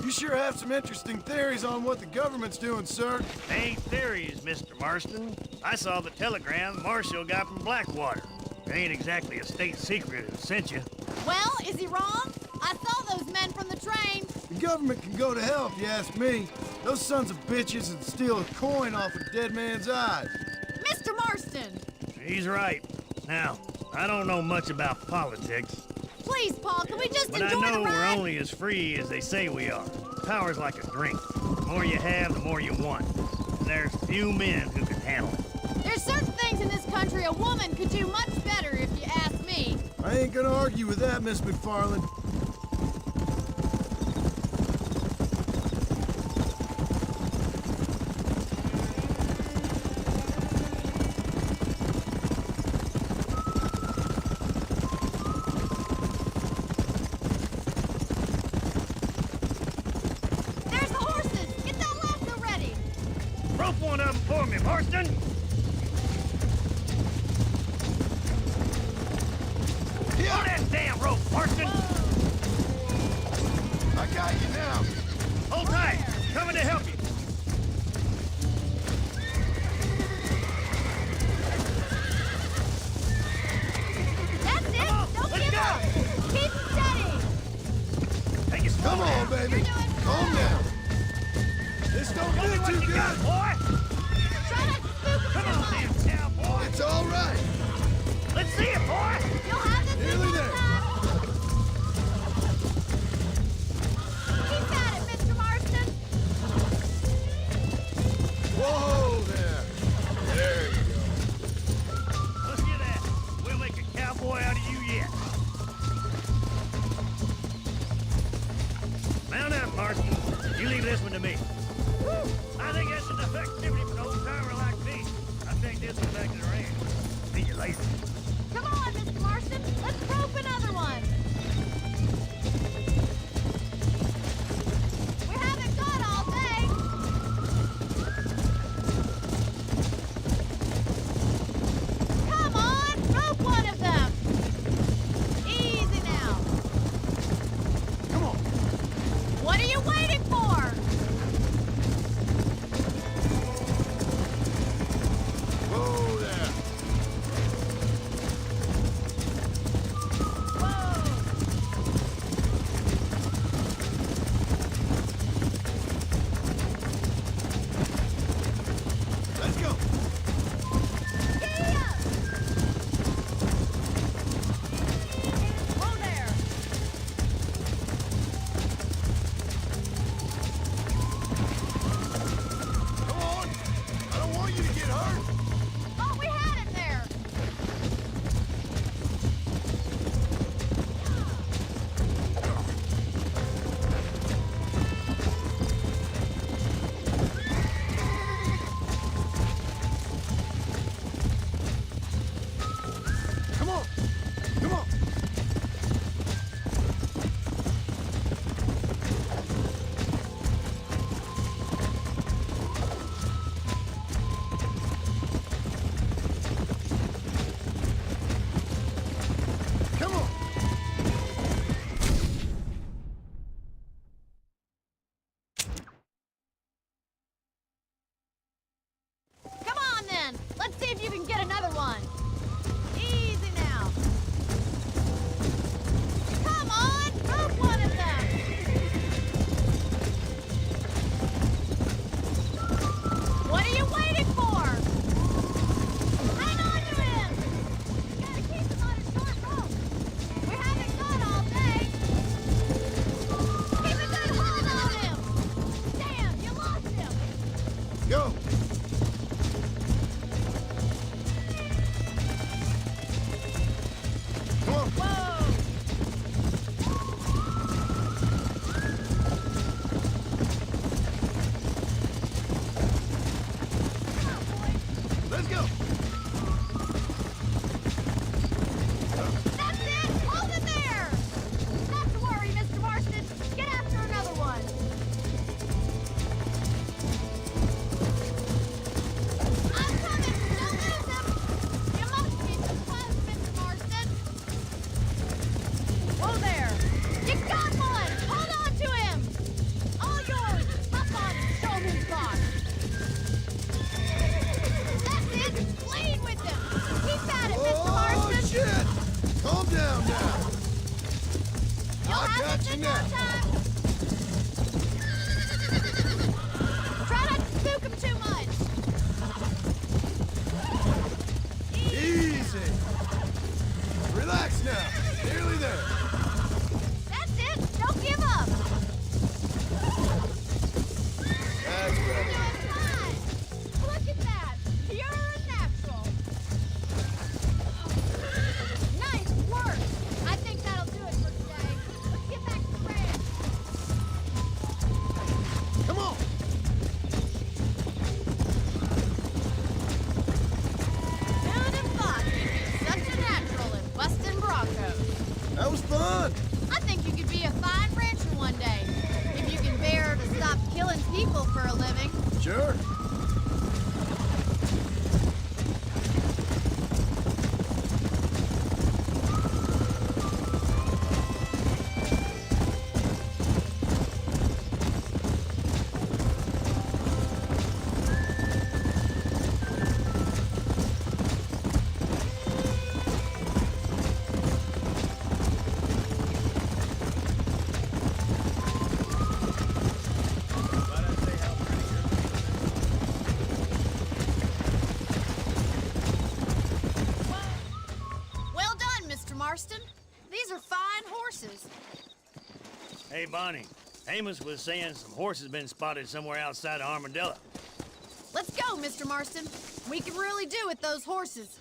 You sure have some interesting theories on what the government's doing, sir. They ain't theories, Mr. Marston. I saw the telegram Marshall got from Blackwater. It ain't exactly a state secret who sent you. Well, is he wrong? I saw those men from the train. The government can go to hell if you ask me. Those sons of bitches would steal a coin off a dead man's eyes. Mr. Marston! He's right. Now, I don't know much about politics, Please, Paul, can we just but enjoy I know the we're ride? only as free as they say we are. Power's like a drink. The more you have, the more you want. And there's few men who can handle it. There's certain things in this country a woman could do much better, if you ask me. I ain't gonna argue with that, Miss McFarland. There's the horses! Get that lasso ready! Rope one of them for me, Marston! Pull that damn rope, Marston! I got you now. Hold tight! Coming to help you! That's it! Don't let's give go. up! Keep steady! Take it slow Come on, down. baby. You're doing Calm down. This don't Show me feel what too you good. got, boy! Try not to spook him Come too on, much. damn cowboy! It's all right. Let's see it, boy! You'll have this Nearly this there. time. Keep at it, Mr. Marston. boy out of you yet. Mount up, Marston. You leave this one to me. I think that's enough activity for an old-timer like me. I think this one back to the ranch. See you later. Come on, Mr. Marston. Let's rope another one. We haven't got all day. Come on, rope one of them. Easy now. Come on. What are you waiting for? Whoa there. Let's go. Giddy up. Whoa there. Come on. I don't want you to get hurt. Oh, we had it there. Come on. Come on. Come on. Come on then. Let's see if you can get another one. Easy now. Come on, rope one of them. What are you waiting for? Hang on to him. You gotta keep him on a short rope. We haven't got all day. Keep a good hold on him. Damn, you lost him. Go. Come on. Whoa. Come on, boys. Let's go. That's it! Hold it there! Not to worry, Mr. Marston. Get after another one. I'm coming! Don't lose him! You must be close, Mr. Marston. Whoa there! You got one! Hold on to him! All yours! Hop on and show him his box. That's it! Lead with him! Keep at it, Mr. Marston! Oh, shit. Calm down now. You'll I have got this you in now. no time. Try not to spook him too much. Easy. Relax now. Nearly there. That's it. Don't give up. That's You're better. doing fine. Look at that. Pure and natural. Nice work. I think that'll do it for today. Let's get back to the ranch. Come on. Who'd have thought you'd be such a natural in busting broncos? That was fun. I think you could be a fine rancher one day. If you can bear to stop killing people for a living. Sure. Well done, Mr. Marston. These are fine horses. Hey, Bonnie. Amos was saying some horses been spotted somewhere outside of Armadillo. Let's go, Mr. Marston. We can really do with those horses.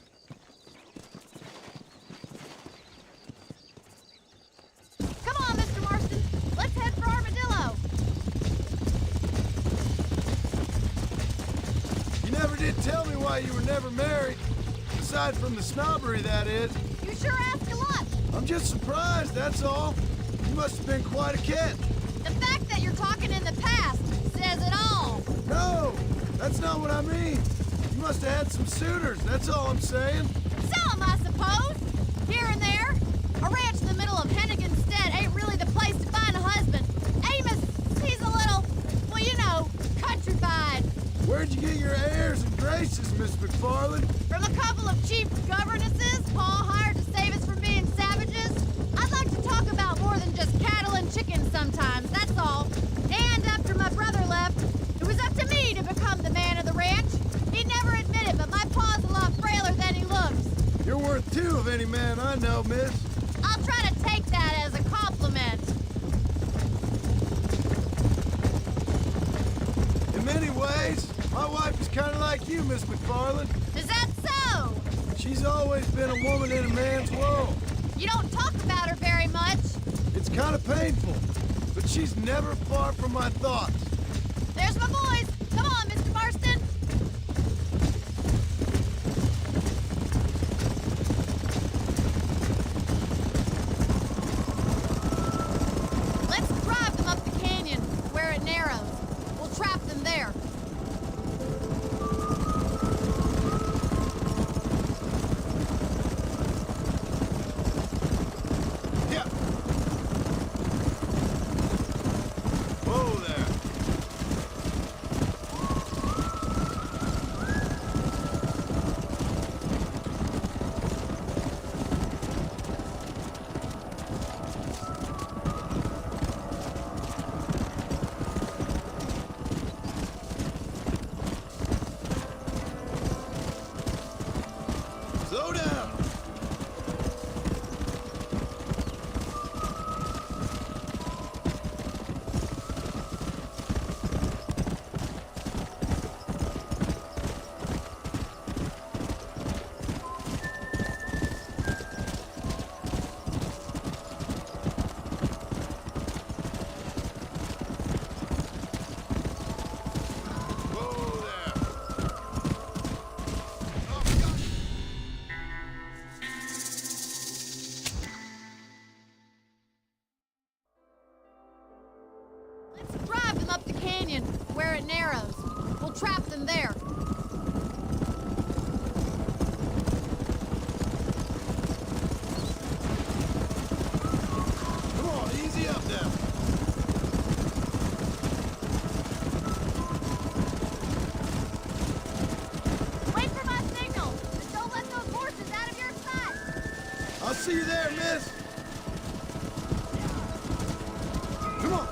tell me why you were never married. Aside from the snobbery, that is. You sure ask a lot. I'm just surprised, that's all. You must have been quite a catch. The fact that you're talking in the past says it all. No, that's not what I mean. You must have had some suitors, that's all I'm saying. Some, I suppose. Here and there. A ranch in the middle of Hennigan's Stead ain't really the place to find a husband. Amos, he's a little, well, you know, countrified. Where'd you get your airs and graces, Miss McFarland? From a couple of cheap governesses Pa hired to save us from being savages. I'd like to talk about more than just cattle and chickens sometimes, that's all. And after my brother left, it was up to me to become the man of the ranch. He'd never admit it, but my pa's a lot frailer than he looks. You're worth two of any man I know, miss. I'll try to take that as a compliment. In many ways, my wife is kind of like you, Miss McFarland. Is that so? She's always been a woman in a man's world. You don't talk about her very much. It's kind of painful, but she's never far from my thoughts. There's my boys. Come on, Mr. Marston. Let's drive them up the canyon where it narrows. We'll trap them there. Yeah. Whoa there. Slow down. Whoa there. Oh, God. Let's drive them up the canyon where it narrows. We'll trap them there. Come on, easy up now. Wait for my signal. Just don't let those horses out of your sight. I'll see you there, miss. Come on.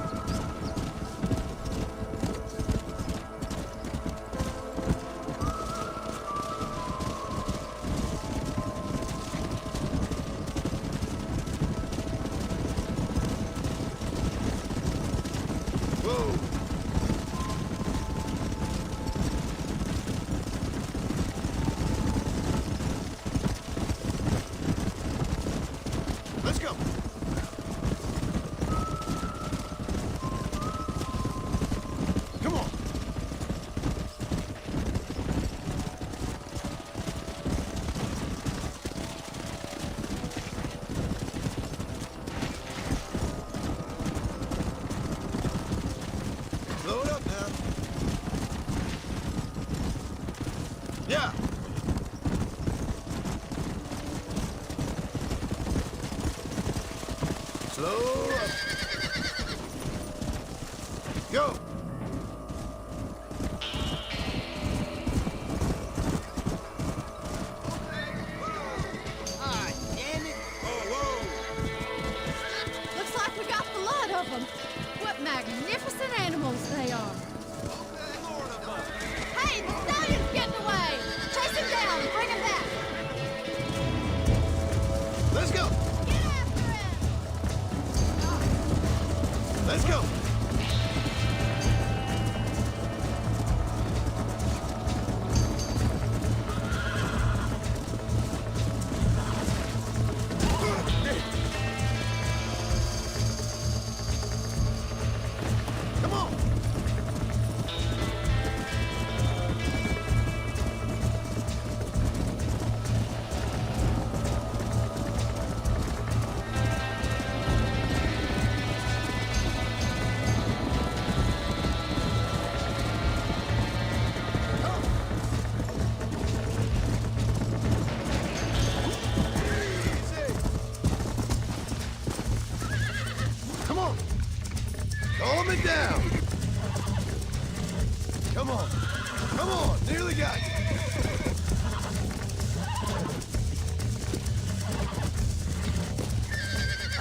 Whoa. Let's go. Come on. Slow it up now. Yeah. Slow up. Go. Ah, damn it. Looks like we got blood of them. What magnificent animals they are. Hey, the stallion's getting away. Chase him down. Bring him back. Let's go. Get after him. Let's go. Calm it down. Come on. Come on. Nearly got you.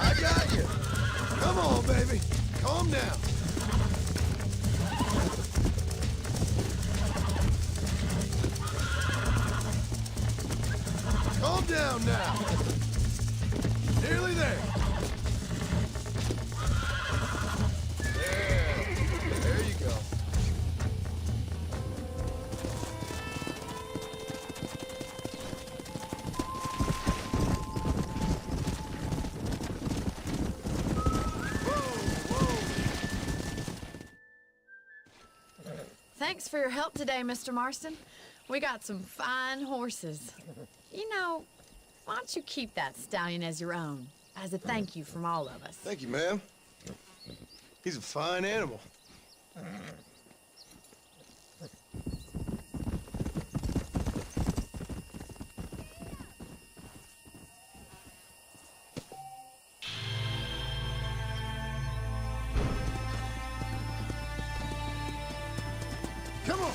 I got you. Come on, baby. Calm down. Calm down now. Nearly there. There you go. Thanks for your help today, Mr. Marston. We got some fine horses. You know, why don't you keep that stallion as your own, as a thank you from all of us? Thank you, ma'am. He's a fine animal. Come on.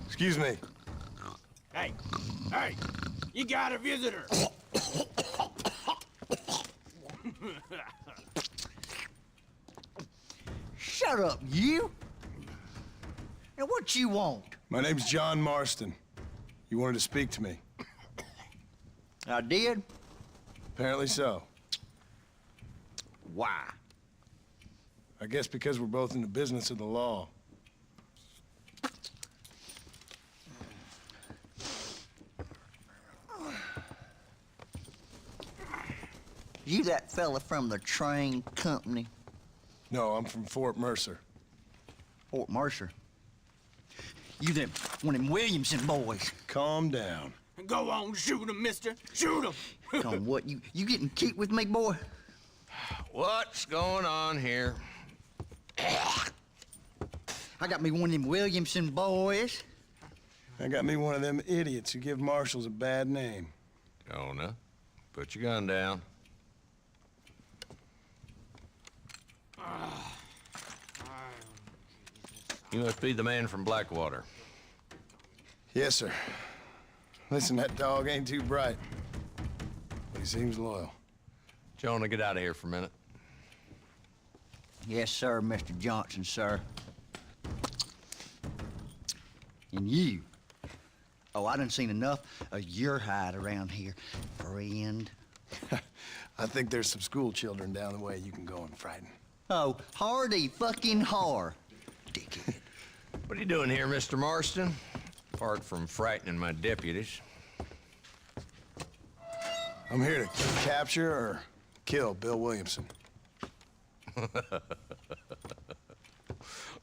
Excuse me. Hey, hey, you got a visitor. Shut up, you! And what you want? My name's John Marston. You wanted to speak to me. I did? Apparently so. Why? I guess because we're both in the business of the law. You that fella from the train company? No, I'm from Fort Mercer. Fort Mercer? You them one of them Williamson boys? Calm down. Go on, shoot him, mister. Shoot him. Come what, you getting cute with me, boy? What's going on here? I got me one of them Williamson boys. I got me one of them idiots who give marshals a bad name. Jonah, put your gun down. You must be the man from Blackwater. Yes, sir. Listen, that dog ain't too bright, but he seems loyal. Jonah, get out of here for a minute. Yes, sir, Mr. Johnson, sir. And you. Oh, I done seen enough of your hide around here, friend. I think there's some school children down the way you can go and frighten. Oh, hardy fucking har. Dickhead. What are you doing here, Mr. Marston? Apart from frightening my deputies. I'm here to capture or kill Bill Williamson.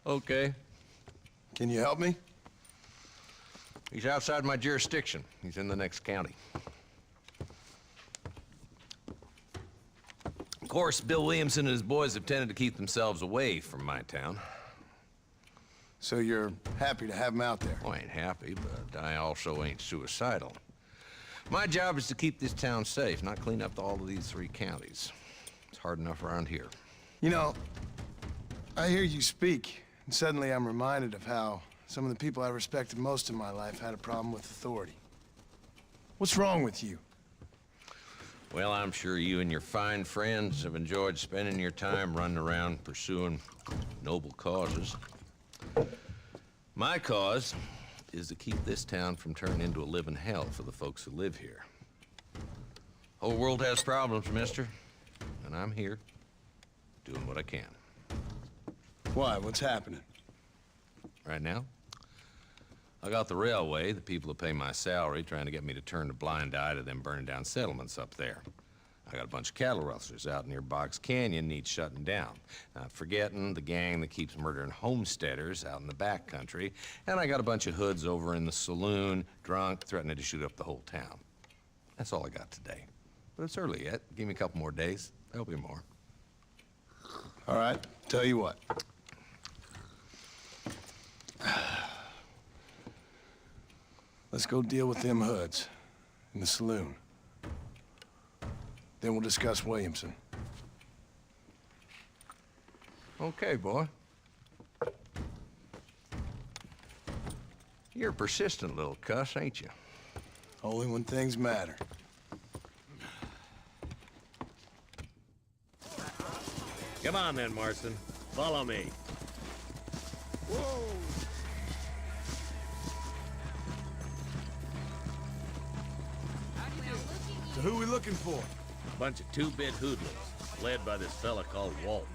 Okay. Can you help me? He's outside my jurisdiction. He's in the next county. Of course, Bill Williamson and his boys have tended to keep themselves away from my town. So you're happy to have him out there? Well, I ain't happy, but I also ain't suicidal. My job is to keep this town safe, not clean up all of these 3 counties. It's hard enough around here. You know, I hear you speak, and suddenly I'm reminded of how some of the people I respected most in my life had a problem with authority. What's wrong with you? Well, I'm sure you and your fine friends have enjoyed spending your time running around pursuing noble causes. My cause is to keep this town from turning into a living hell for the folks who live here. Whole world has problems, mister, and I'm here doing what I can. Why? What's happening? Right now, I got the railway, the people who pay my salary, trying to get me to turn a blind eye to them burning down settlements up there. I got a bunch of cattle rustlers out near Box Canyon needs shutting down. Not forgetting the gang that keeps murdering homesteaders out in the back country. And I got a bunch of hoods over in the saloon, drunk, threatening to shoot up the whole town. That's all I got today. But it's early yet. Give me a couple more days. There'll be more. All right, tell you what. Let's go deal with them hoods in the saloon. Then we'll discuss Williamson. Okay, boy. You're a persistent little cuss, ain't you? Only when things matter. Come on then, Marston. Follow me. Whoa! So who we looking for? Bunch of two-bit hoodlums, led by this fella called Walton.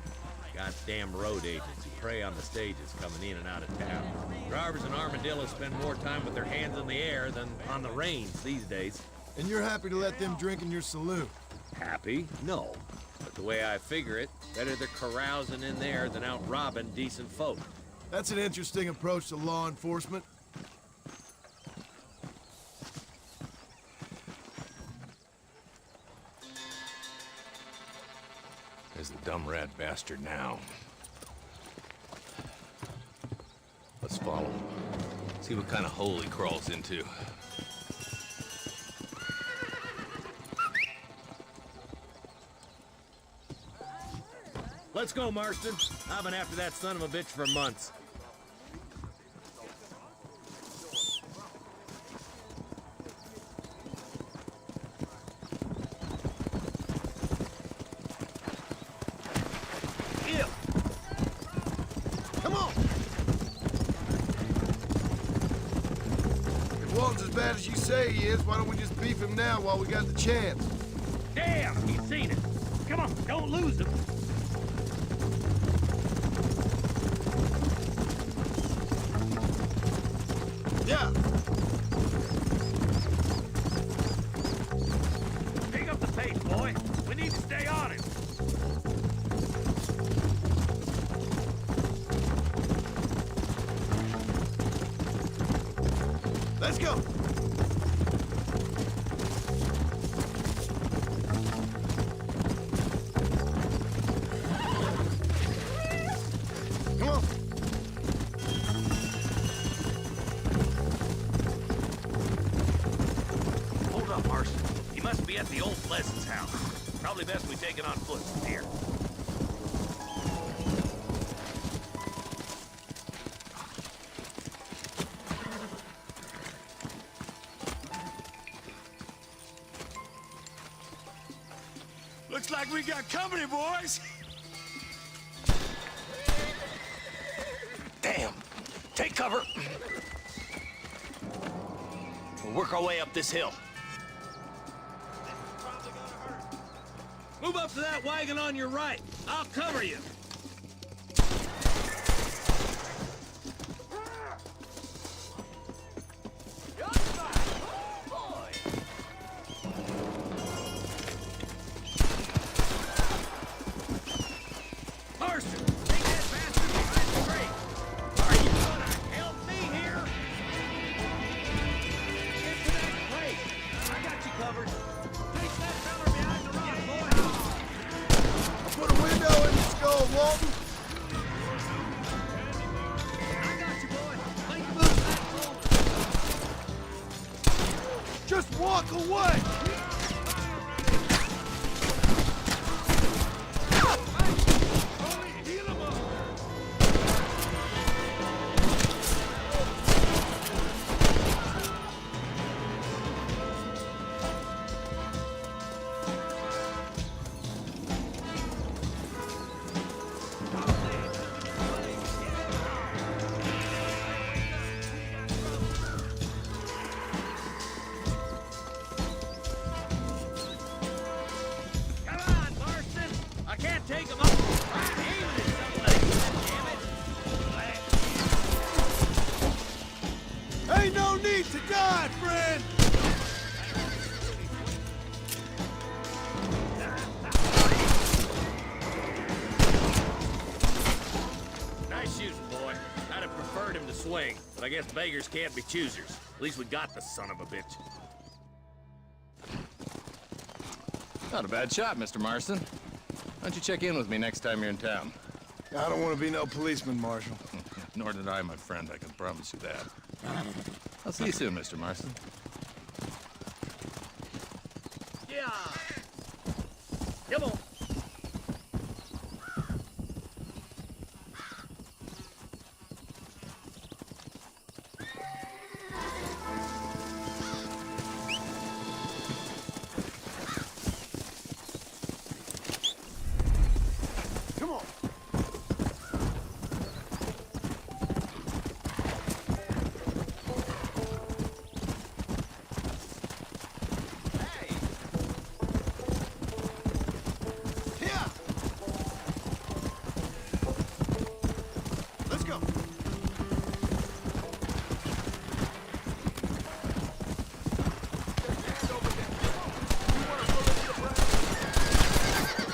Goddamn road agents who prey on the stages coming in and out of town. Drivers and armadillos spend more time with their hands in the air than on the reins these days. And you're happy to let them drink in your saloon? Happy? No. But the way I figure it, better they're carousing in there than out robbing decent folk. That's an interesting approach to law enforcement. There's the dumb rat bastard now. Let's follow him. See what kind of hole he crawls into. Let's go, Marston. I've been after that son of a bitch for months. Come on! If Walton's as bad as you say he is, why don't we just beef him now while we got the chance? Damn, he's seen it. Come on, don't lose him. Yeah. Pick up the pace, boy. We need to stay on him. Let's go. Come on. Hold up, Marston. He must be at the old Pleasant's house. Probably best we take it on foot from here. Looks like we got company, boys. Damn. Take cover. We'll work our way up this hill. Move up to that wagon on your right. I'll cover you. Marston, take that bastard behind the crate. Are you gonna help me here? Get to that crate. I got you covered. Take that fella behind the rock, boy. Put a window in the skull, Just walk away! Come on, Marston! I can't take him up! I'm aiming at somebody, goddammit! Ain't no need to die, friend! Nice shooting, boy. I'd have preferred him to swing, but I guess beggars can't be choosers. At least we got the son of a bitch. Not a bad shot, Mr. Marston. Why don't you check in with me next time you're in town? I don't want to be no policeman, Marshal. Nor did I, my friend. I can promise you that. I'll see you soon, Mr. Marston. Yeah! Come on! Come on. Here. Let's go.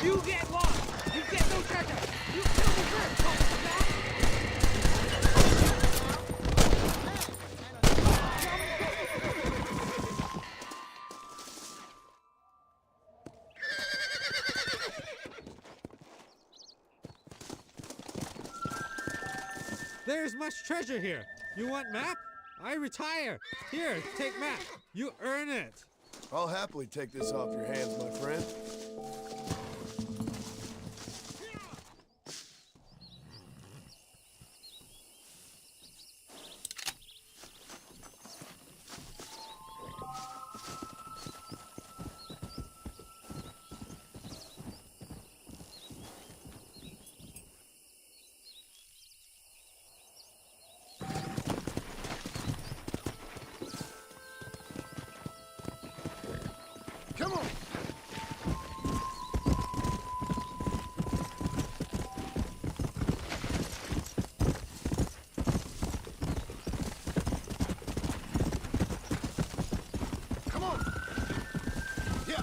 You get lost! You get no treasure! You kill me first! There's much treasure here. You want map? I retire. Here, take map. You earn it. I'll happily take this off your hands, my friend. Come on. Come on. Yeah.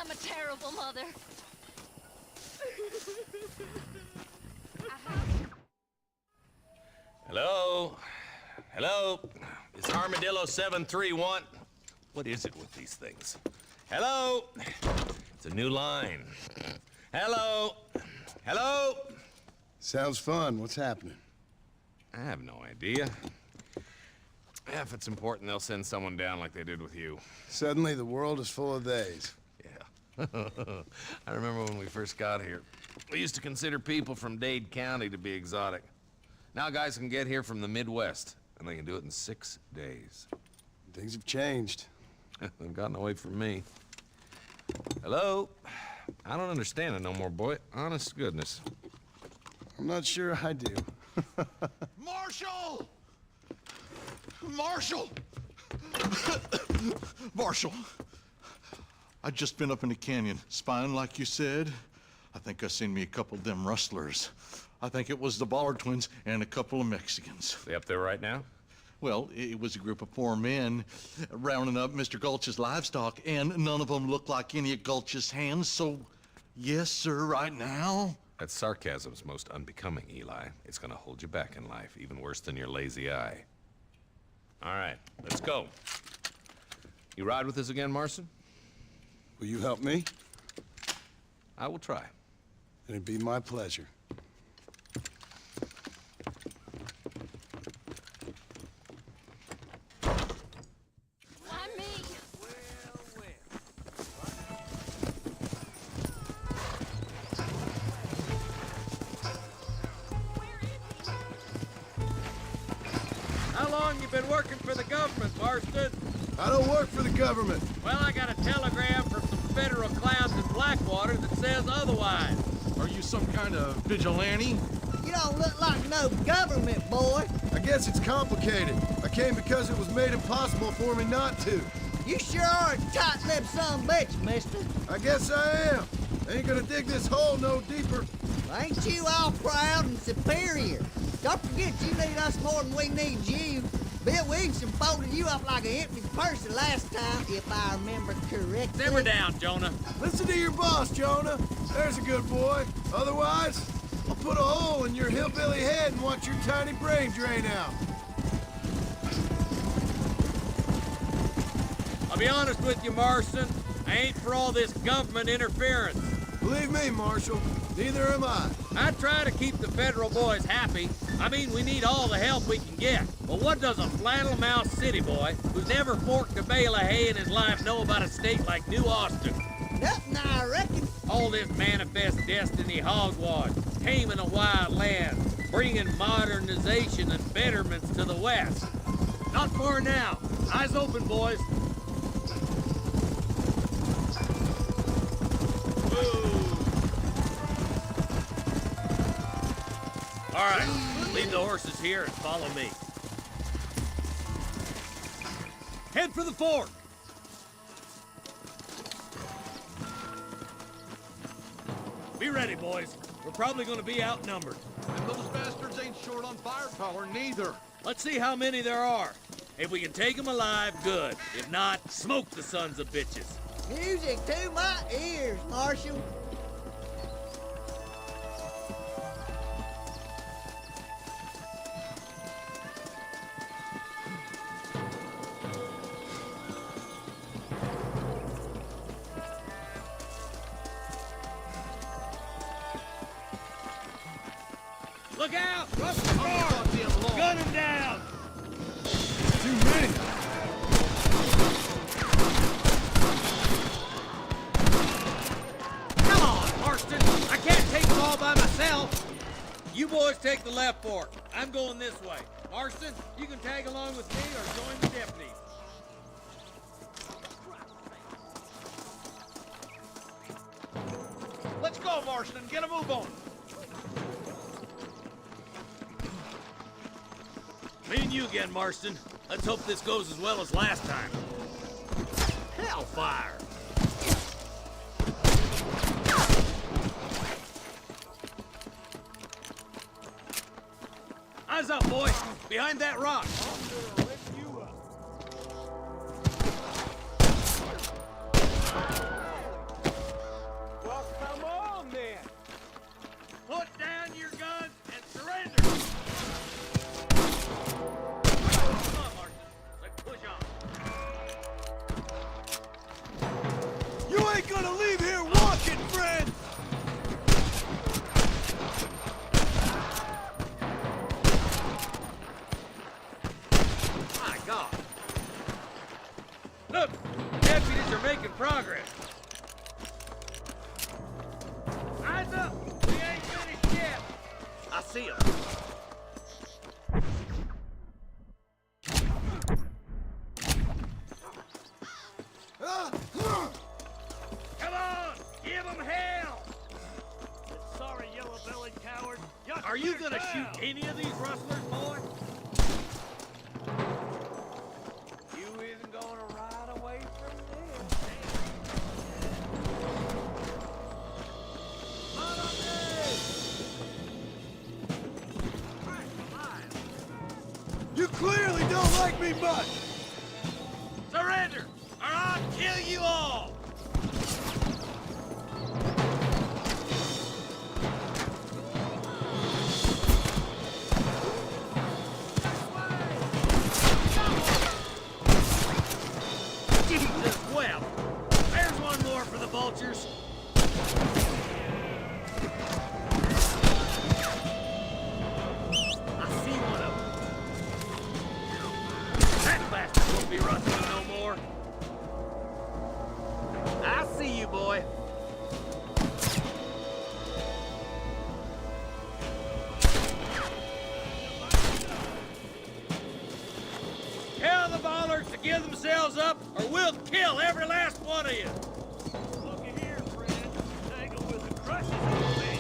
I'm a terrible mother. Hello? Hello? Is Armadillo 731? What is it with these things? Hello? It's a new line. Hello? Hello? Sounds fun. What's happening? I have no idea. If it's important, they'll send someone down like they did with you. Suddenly, the world is full of theys. Yeah. I remember when we first got here. We used to consider people from Dade County to be exotic. Now guys can get here from the Midwest, and they can do it in 6 days. Things have changed. They've gotten away from me. Hello? I don't understand it no more, boy. Honest to goodness. I'm not sure I do. Marshal! Marshal! Marshal! I just been up in the canyon, spying like you said. I think I seen me a couple of them rustlers. I think it was the Ballard twins and a couple of Mexicans. They up there right now? Well, it was a group of 4 men rounding up Mr. Gulch's livestock, and none of them looked like any of Gulch's hands, so yes, sir, right now. That sarcasm's most unbecoming, Eli. It's gonna hold you back in life, even worse than your lazy eye. All right, let's go. You ride with us again, Marston? Will you help me? I will try. It'd be my pleasure. How long you been working for the government, Marston? I don't work for the government. Well, I got a telegram from some federal clowns in Blackwater that says otherwise. Are you some kind of vigilante? You don't look like no government boy. I guess it's complicated. I came because it was made impossible for me not to. You sure are a tight-lipped son of a bitch, mister. I guess I am. Ain't gonna dig this hole no deeper. Ain't you all proud and superior? Don't forget you need us more than we need you. Bill Williamson folded you up like an empty purse the last time, if I remember correctly. Simmer down, Jonah. Listen to your boss, Jonah. There's a good boy. Otherwise, I'll put a hole in your hillbilly head and watch your tiny brain drain out. I'll be honest with you, Marston. I ain't for all this government interference. Believe me, Marshal, neither am I. I try to keep the federal boys happy. I mean, we need all the help we can get. But what does a flannel-mouthed city boy who's never forked a bale of hay in his life know about a state like New Austin? Nothing, I reckon. All this manifest destiny hogwash, taming a wild land, bringing modernization and betterments to the West. Not far now. Eyes open, boys. All right, leave the horses here and follow me. Head for the fork. Be ready, boys. We're probably going to be outnumbered. And those bastards ain't short on firepower, neither. Let's see how many there are. If we can take them alive, good. If not, smoke the sons of bitches. Music to my ears, Marshal. Look out! Up the car! Gun him down! Too many. Come on, Marston! I can't take them all by myself! You boys take the left fork. I'm going this way. Marston, you can tag along with me or join the deputies. Let's go, Marston. Get a move on. Me and you again, Marston. Let's hope this goes as well as last time. Hellfire! Eyes up, boy! Behind that rock! Well, come on, then. Put down your guns and surrender! Come on, Marston. Let's push on. You ain't gonna leave here walking, friend! My God! Look! Deputies are making progress. Eyes up! We ain't finished yet! I see 'em. Come on! Give them hell! Sorry, yellow-bellied coward. Are you gonna shoot any of these rustlers, boy? You isn't gonna ride away from this. You clearly don't like me much! Surrender, or I'll kill you all! Jesus wept! There's one more for the vultures! I see one of them. That bastard won't be rustling no more. I see you, boy. Tell the bollards to give themselves up, or we'll kill every last one of you. Looky here, friend. Tangle with the crushes on me.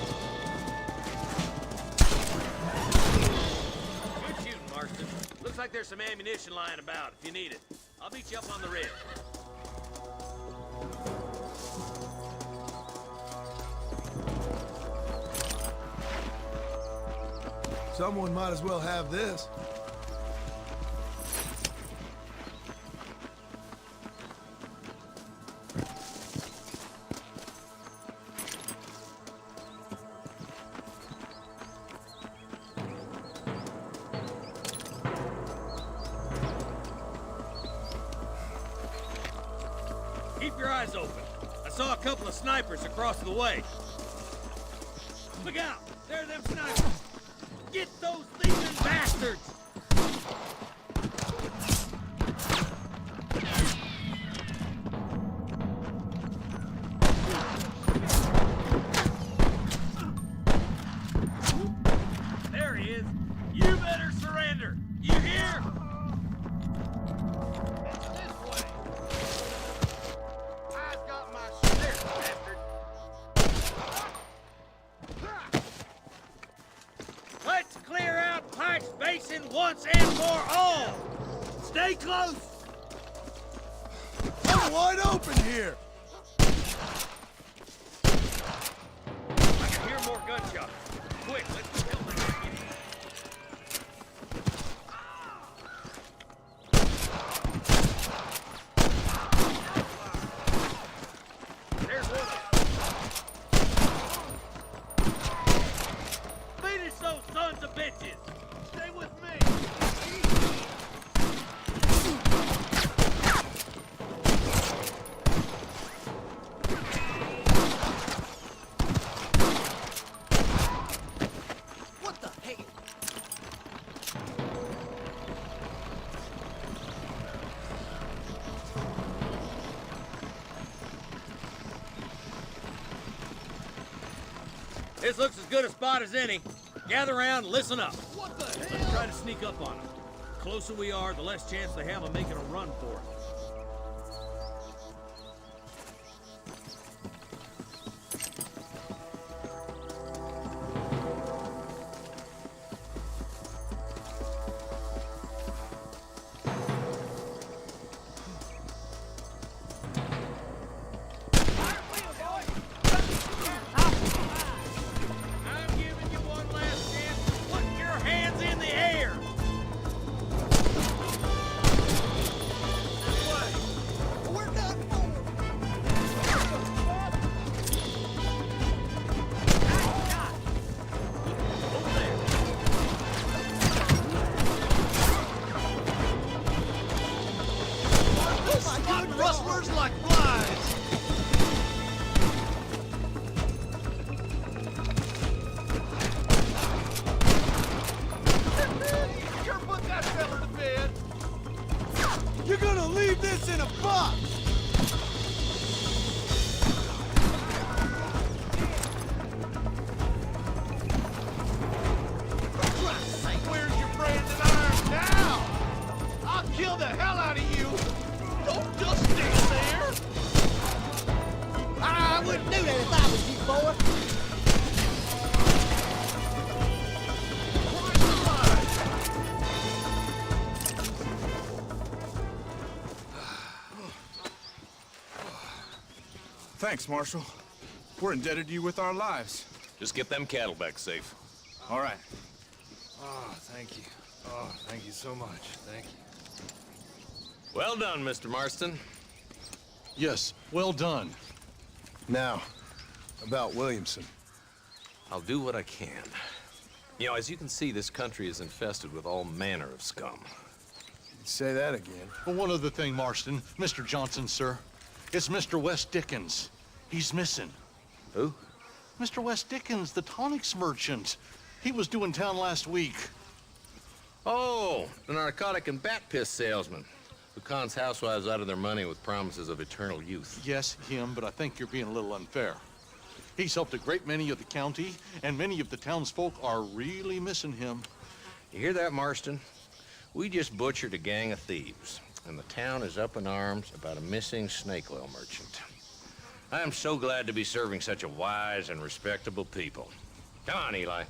Good shooting, Marston. Looks like there's some ammunition lying about if you need it. I'll meet you up on the ridge. Someone might as well have this. Keep your eyes open. I saw a couple of snipers across the way. Look out! There are them snipers! Get those thieving bastards! There he is. You better surrender. You hear? This way. I've got my share, bastard. Let's clear out Pike's Basin once and for all. Stay close. I'm wide open here! I can hear more gunshots. Quick, let's kill them. There's one. Finish those sons of bitches. Stay with me. What the heck? This looks as good a spot as any. Gather around and listen up. What the hell? Let's try to sneak up on them. The closer we are, the less chance they have of making a run for it. I'm giving you one last chance to put your hands in the air. We're done for. Over there. Oh my God, rustlers like flies. Sure put that fella to bed. You're gonna leave this in a box! Where's your branded iron now? I'll kill the hell out of you. Don't just stand there. Thanks, Marshal. We're indebted to you with our lives. Just get them cattle back safe. All right. Oh, thank you. Oh, thank you so much. Thank you. Well done, Mr. Marston. Yes, well done. Now, about Williamson. I'll do what I can. You know, as you can see, this country is infested with all manner of scum. Say that again. Well, one other thing, Marston. Mr. Johnson, sir. It's Mr. Wes Dickens. He's missing. Who? Mr. Wes Dickens, the tonics merchant. He was due in town last week. Oh, the narcotic and bat piss salesman who cons housewives out of their money with promises of eternal youth. Yes, him, but I think you're being a little unfair. He's helped a great many of the county, and many of the townsfolk are really missing him. You hear that, Marston? We just butchered a gang of thieves, and the town is up in arms about a missing snake oil merchant. I am so glad to be serving such a wise and respectable people. Come on, Eli.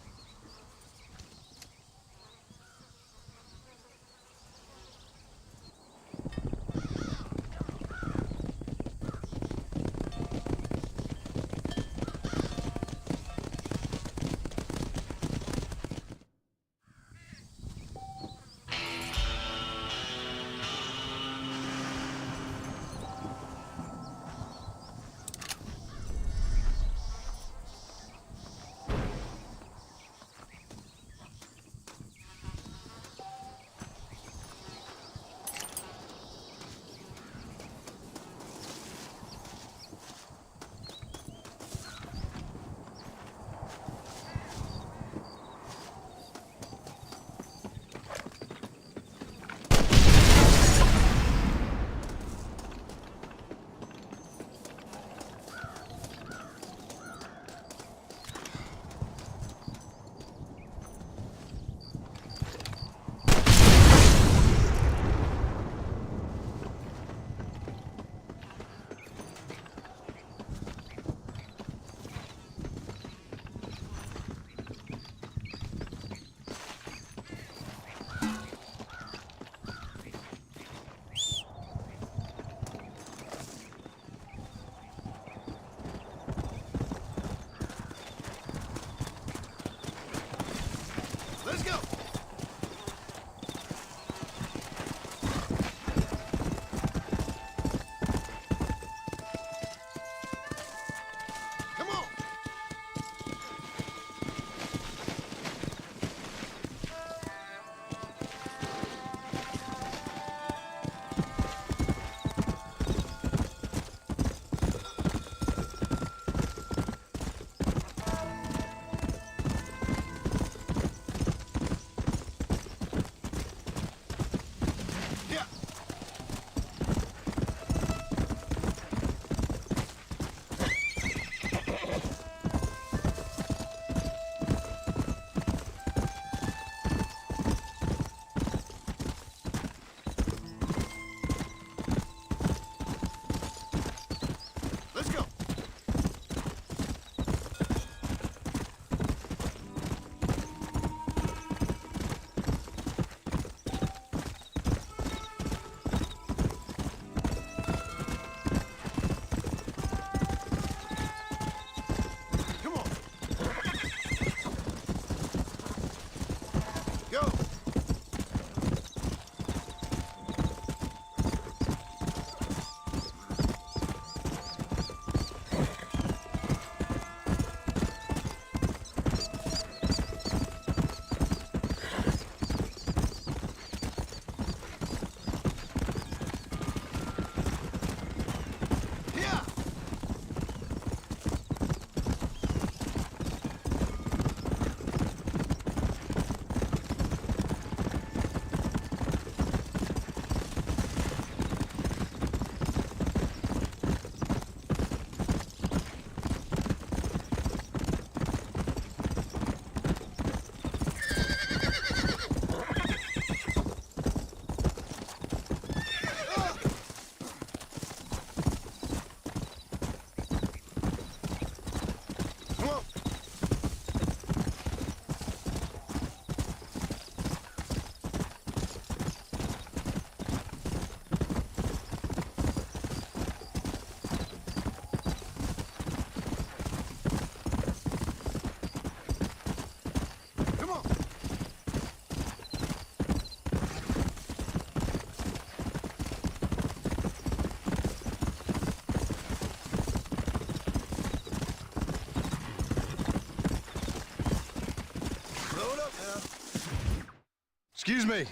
Excuse me.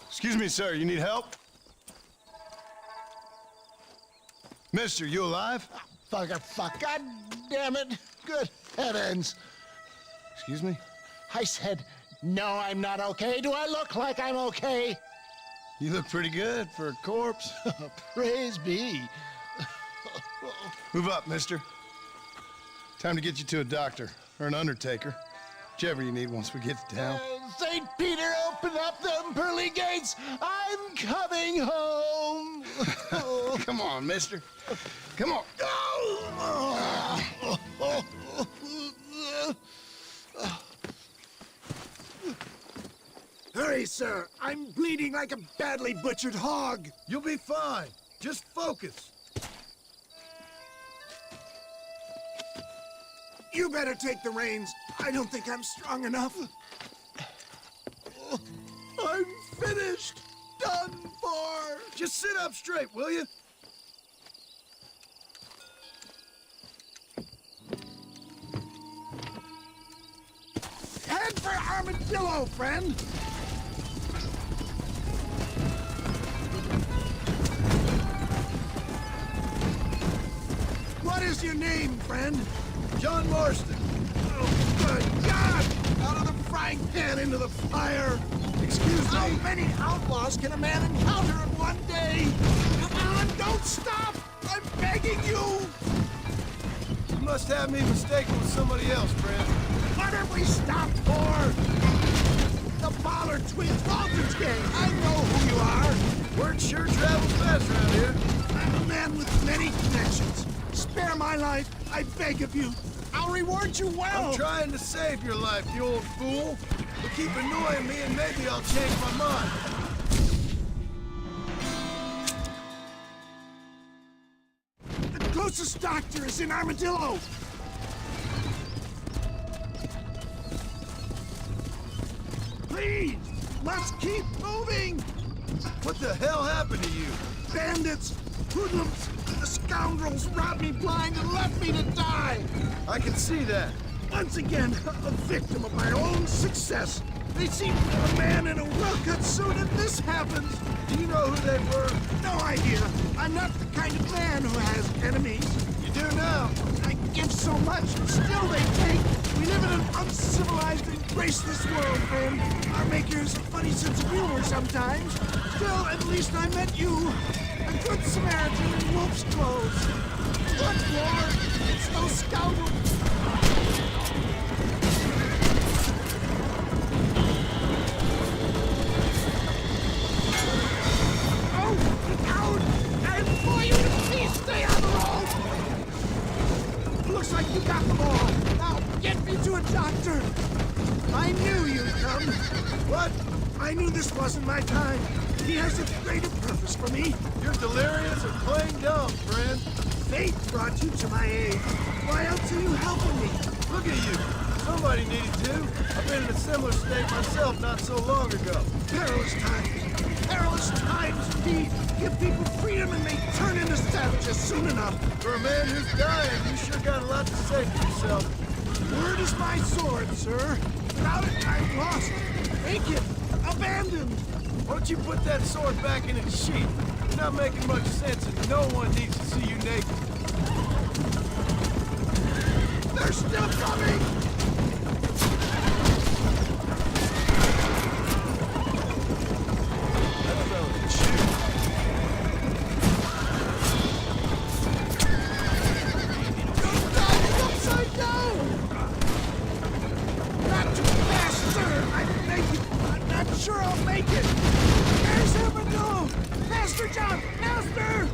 Excuse me, sir. You need help? Mister, you alive? Fuck. God damn it. Good heavens. Excuse me? I said, no, I'm not okay. Do I look like I'm okay? You look pretty good for a corpse. Praise be. Move up, mister. Time to get you to a doctor or an undertaker. Whichever you need once we get to town. St. Peter, open up them pearly gates. I'm coming home. Come on, mister. Come on. Hurry, sir. I'm bleeding like a badly butchered hog. You'll be fine. Just focus. You better take the reins. I don't think I'm strong enough. I'm finished. Done for. Just sit up straight, will you? Head for Armadillo, friend. What is your name, friend? John Marston. Oh, good God! Out of the frying pan into the fire! Excuse me. How many outlaws can a man encounter in one day? Come on, don't stop! I'm begging you! You must have me mistaken with somebody else, friend. What have we stopped for? The Bollard twins, Walter's gang. I know who you are. Word sure travels fast around here. I'm a man with many connections. Spare my life, I beg of you. I'll reward you well. I'm trying to save your life, you old fool. But keep annoying me and maybe I'll change my mind. The closest doctor is in Armadillo. Please, let's keep moving. What the hell happened to you? Bandits, hoodlums, the scoundrels robbed me blind and left me to die. I can see that. Once again, a victim of my own success. They seem a man in a well-cut suit and this happens. Do you know who they were? No idea. I'm not the kind of man who has enemies. You do now. I give so much and still they take. We live in an uncivilized and graceless world, friend. Our maker has a funny sense of humor sometimes. Still, at least I met you. A good Samaritan in wolf's clothes. Good Lord, it's those scoundrels. Oh, look out! I implore you to please stay on the road! Looks like you got them all. Now, get me to a doctor. I knew you'd come. What? I knew this wasn't my time. He has a greater purpose for me. You're delirious or plain dumb, friend. Fate brought you to my aid. Why else are you helping me? Look at you. Somebody needed to. I've been in a similar state myself not so long ago. Perilous times. Perilous times indeed. Give people freedom and they turn into savages soon enough. For a man who's dying, you sure got a lot to say for yourself. Word is my sword, sir. Without it, I'm lost. Naked. Abandoned. Why don't you put that sword back in its sheath? You're not making much sense and no one needs to see you naked. They're still coming! Sure I'll make it! There's Armadillo! Master John! Master!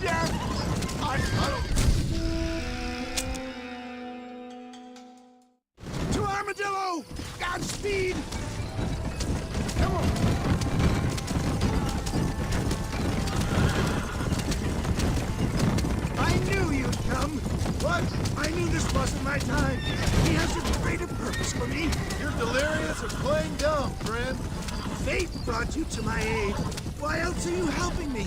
Yeah! To Armadillo! Godspeed! Come on! What? I knew this wasn't my time. He has a greater purpose for me. You're delirious or plain dumb, friend. Fate brought you to my aid. Why else are you helping me?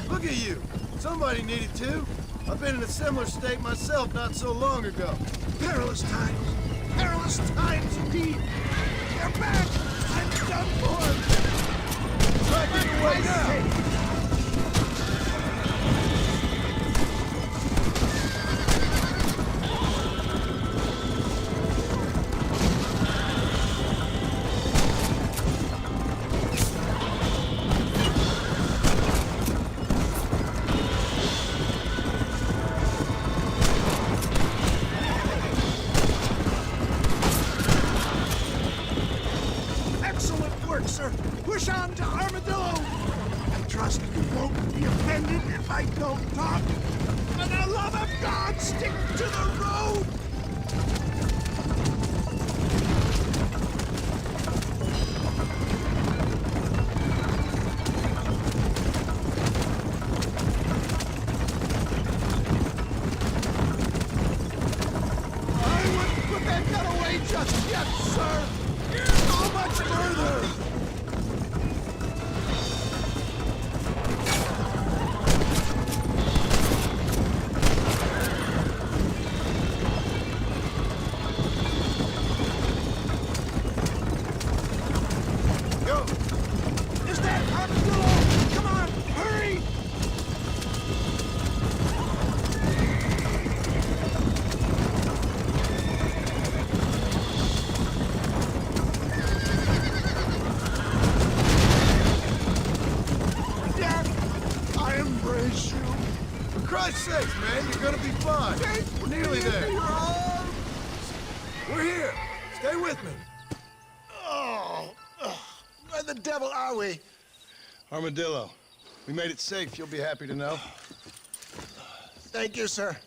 Look at you. Somebody needed to. I've been in a similar state myself not so long ago. Perilous times. Perilous times indeed. They're back. I'm done for. Try getting away now. Excellent work, sir. Push on to Armadillo. I trust you won't be offended if I don't talk. For the love of God, stick to the road. I wouldn't put that gun away just yet, sir. So much further. Go. Is that Armadillo? Come on, hurry. Dad, I embrace you. For Christ's sake, man, you're gonna be fine. We're nearly there. We're here. Stay with me. Oh, where the devil are we? Armadillo, we made it safe. You'll be happy to know. Thank you, sir.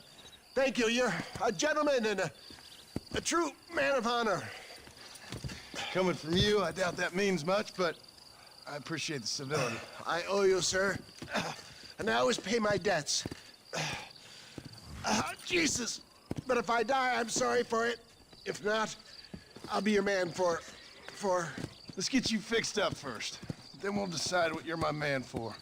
Thank you. You're a gentleman and a true man of honor. Coming from you, I doubt that means much, but I appreciate the civility. I owe you, sir. And I always pay my debts. Jesus. But if I die, I'm sorry for it. If not, I'll be your man for... Let's get you fixed up first. Then we'll decide what you're my man for.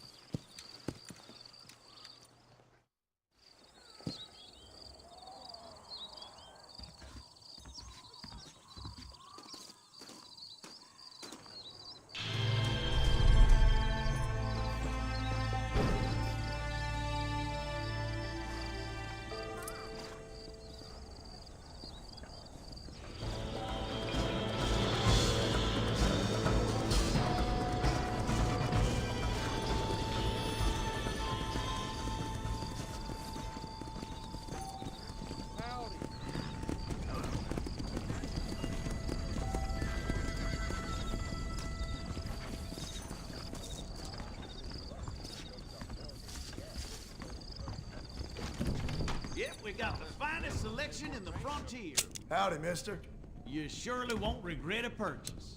Yep, we got the finest selection in the frontier. Howdy, mister. You surely won't regret a purchase.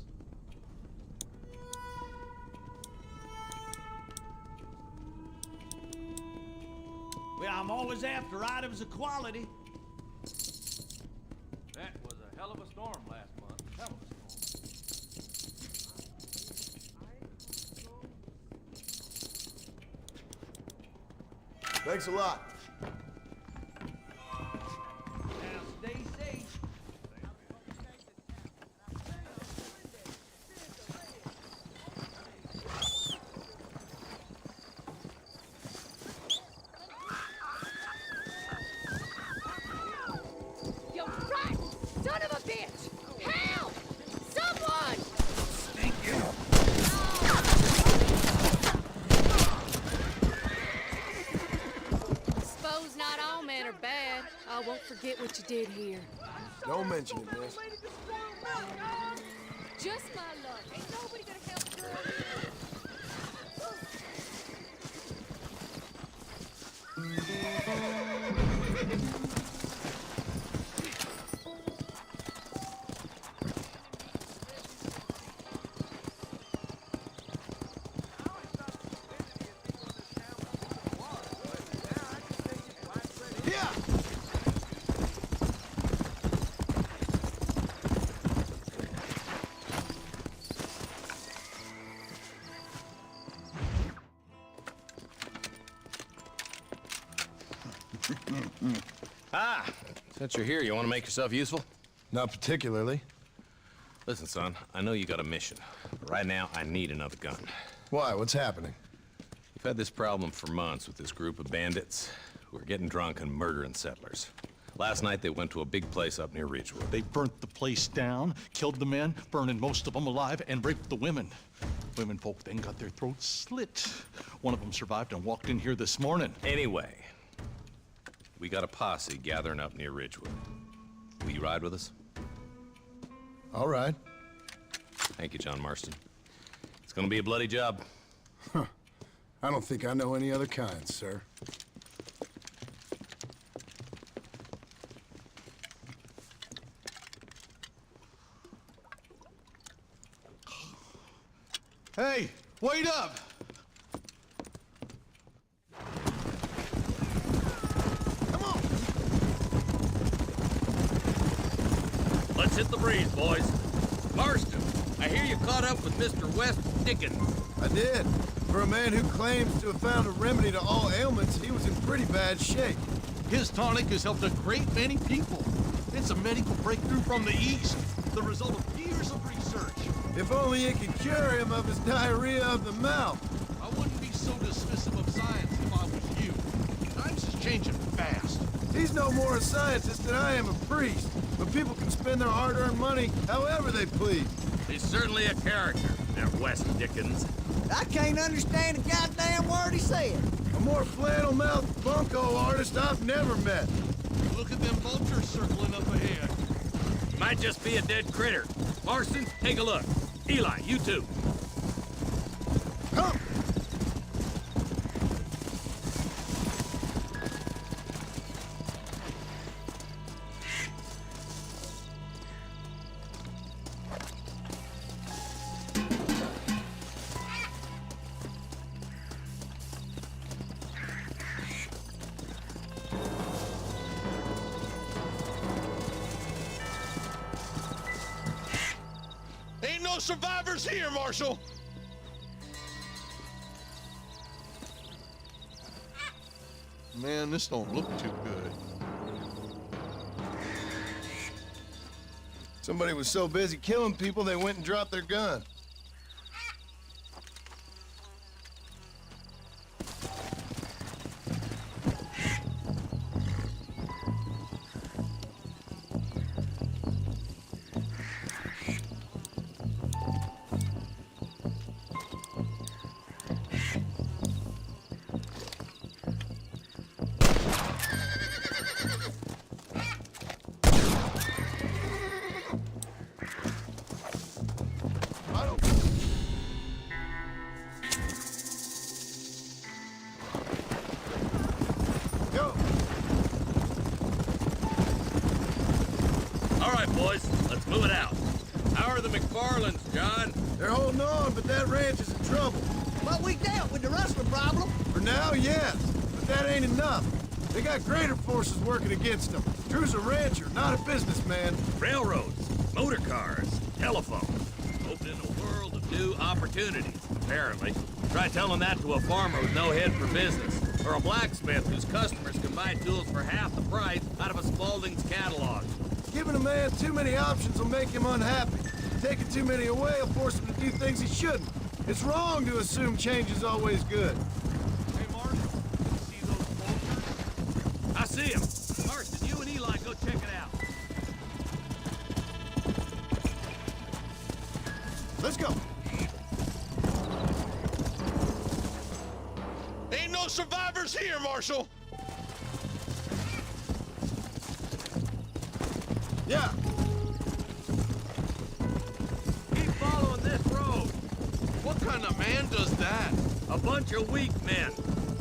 Well, I'm always after items of quality. That was a hell of a storm last month. Hell of a storm. Thanks a lot. Now stay safe. You rotten son of a bitch! Help! Someone! Thank you. Suppose not all men are bad. I won't forget what you did here. Don't mention it, miss. Just my luck. Ain't nobody gonna help a girl here. Since you're here, you want to make yourself useful? Not particularly. Listen, son, I know you got a mission, but right now I need another gun. Why? What's happening? We've had this problem for months with this group of bandits who are getting drunk and murdering settlers. Last night they went to a big place up near Ridgewood. They burnt the place down, killed the men, burning most of them alive, and raped the women. Women folk then got their throats slit. One of them survived and walked in here this morning. Anyway, we got a posse gathering up near Ridgewood. Will you ride with us? All right. Thank you, John Marston. It's gonna be a bloody job. Huh. I don't think I know any other kind, sir. Hey, wait up! Let's hit the breeze, boys. Marston, I hear you caught up with Mr. West Dickens. I did. For a man who claims to have found a remedy to all ailments, he was in pretty bad shape. His tonic has helped a great many people. It's a medical breakthrough from the East, the result of years of research. If only it could cure him of his diarrhea of the mouth. I wouldn't be so dismissive of science if I was you. Times is changing fast. He's no more a scientist than I am a priest. But people can spend their hard-earned money however they please. He's certainly a character, that West Dickens. I can't understand a goddamn word he said. A more flannel-mouthed bunco artist I've never met. Look at them vultures circling up ahead. Might just be a dead critter. Marston, take a look. Eli, you too. Come! Ain't no survivors here, Marshal! Man, this don't look too good. Somebody was so busy killing people, they went and dropped their gun. All right, boys, let's move it out. How are the McFarlands, John? They're holding on, but that ranch is in trouble. But we dealt with the rustler problem. For now, yes. But that ain't enough. They got greater forces working against them. Drew's a rancher, not a businessman. Railroads, motor cars, telephones. Opening a world of new opportunities, apparently. Try telling that to a farmer with no head for business. Or a blacksmith whose customers can buy tools for half the price out of a Spaulding's catalog. Giving a man too many options will make him unhappy. Taking too many away will force him to do things he shouldn't. It's wrong to assume change is always good. Hey, Marshal, see those vultures? I see them. Marston, you and Eli go check it out. Let's go. Ain't no survivors here, Marshal! Yeah. Keep following this road. What kind of man does that? A bunch of weak men.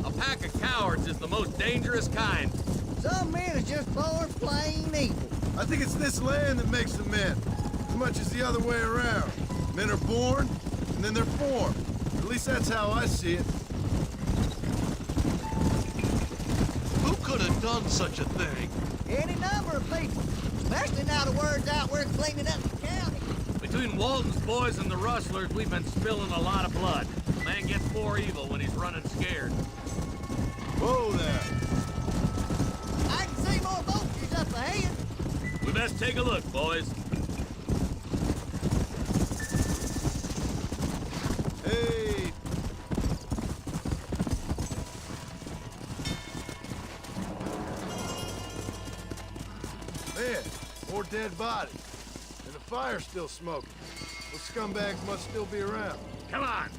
A pack of cowards is the most dangerous kind. Some men is just born plain evil. I think it's this land that makes them men, as much as the other way around. Men are born, and then they're formed. At least that's how I see it. Who could have done such a thing? Any number of people, especially now the word's out we're cleaning up the county. Between Walton's boys and the rustlers, we've been spilling a lot of blood. Man gets more evil when he's running scared. Whoa there. best take a look, boys. Hey! Man, more dead bodies. And the fire's still smoking. Those scumbags must still be around. Come on!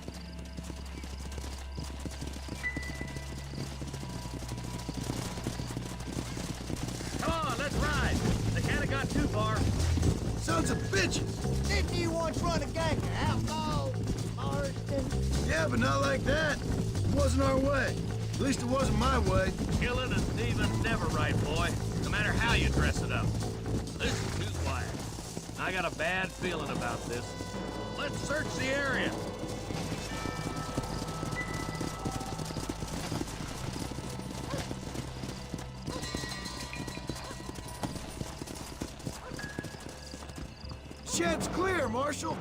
Come on, let's ride! They can't have got too far. Sons of bitches! Didn't you once run a gang of outlaws, Marston? Yeah, but not like that. It wasn't our way. At least it wasn't my way. Killing and thieving's never right, boy. No matter how you dress it up. Listen, who's wired? I got a bad feeling about this. Let's search the area. Shed's clear, Marshal.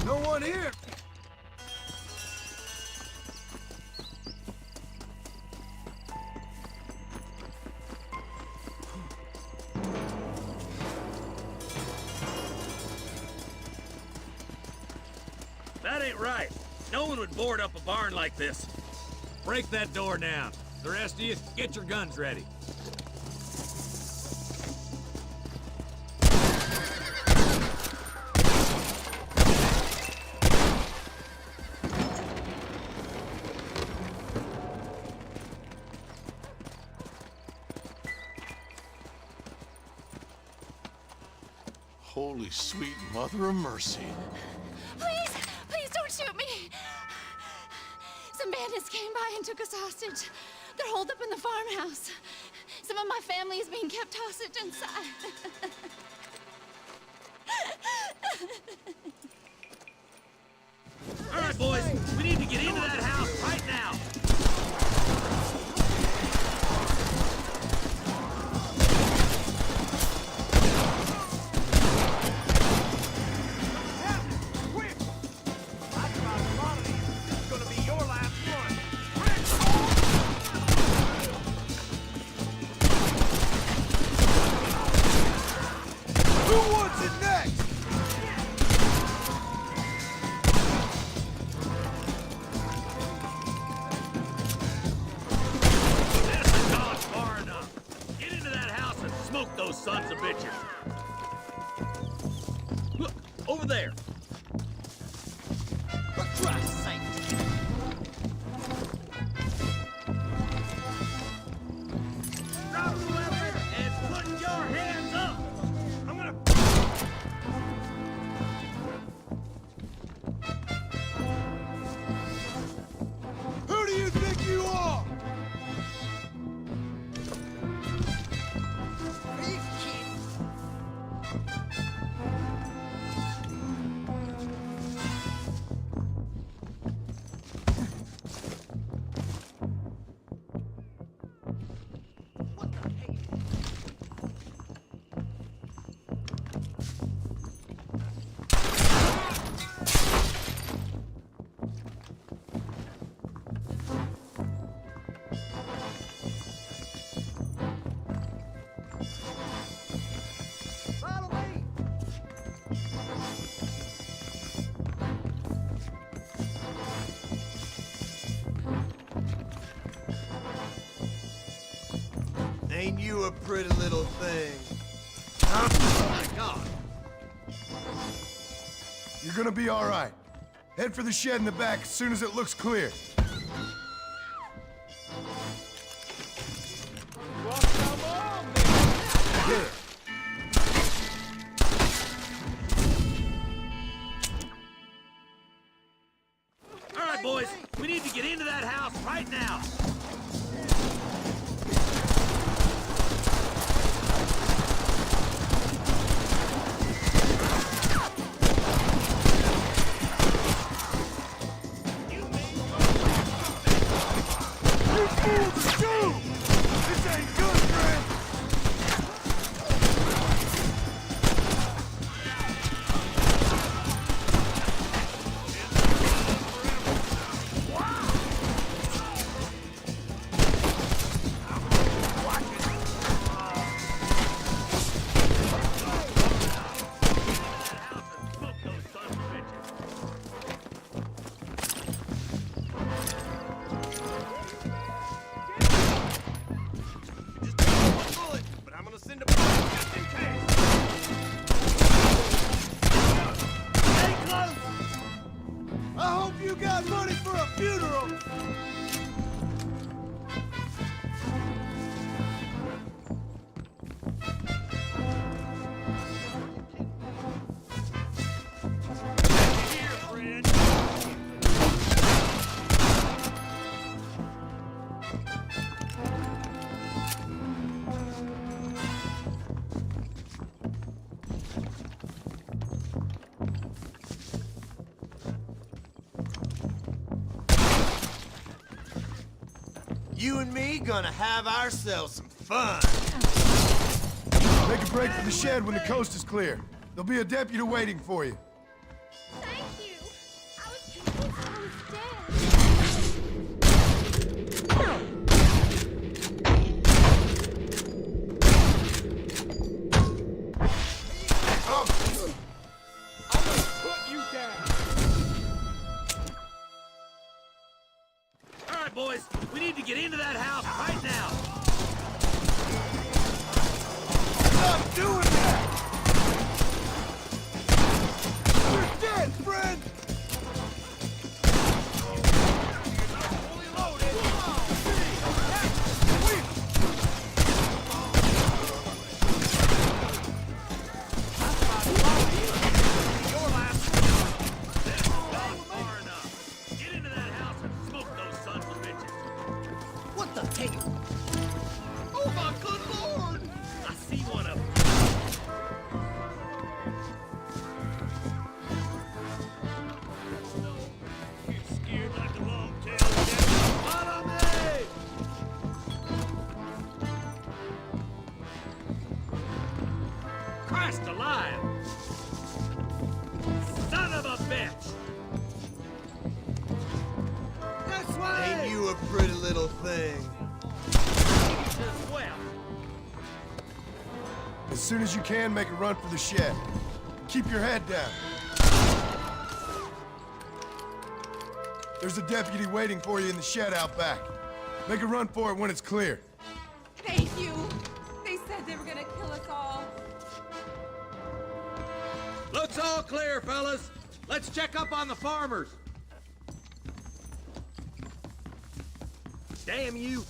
No one here. That ain't right. No one would board up a barn like this. Break that door down. The rest of you, get your guns ready. Holy sweet mother of mercy. Please, please don't shoot me. Some bandits came by and took us hostage. They're holed up in the farmhouse. Some of my family is being kept hostage inside. All right, boys, we need to get into that house right now. Those sons of bitches. Look, over there. For Christ's sake. Drop the weapon and put your hands up. I'm gonna... Who do you think you are? Ain't you a pretty little thing? Oh my God! You're gonna be all right. Head for the shed in the back as soon as it looks clear. Good. All right, boys, we need to get into that house right now. into just in case. Stay close! I hope you got money for a funeral! You and me gonna have ourselves some fun. Make a break for the shed when the coast is clear. There'll be a deputy waiting for you. Thank you. I was convinced I was dead. Put you down. All right, boys, we need to get into that house right now. Stop doing that! You're dead, friend! Fully loaded. Your last. This is not far enough. Get into that house and smoke those sons of bitches. What the hell? Oh my good lord! I see one of them. Get scared like a long-tailed cat. Follow me! Christ alive! Son of a bitch! This way! Ain't you a pretty little thing? Just well. As soon as you can, make a run for the shed. Keep your head down. There's a deputy waiting for you in the shed out back. Make a run for it when it's clear. Thank you. They said they were gonna kill us all. Looks all clear, fellas. Let's check up on the farmers. Damn you.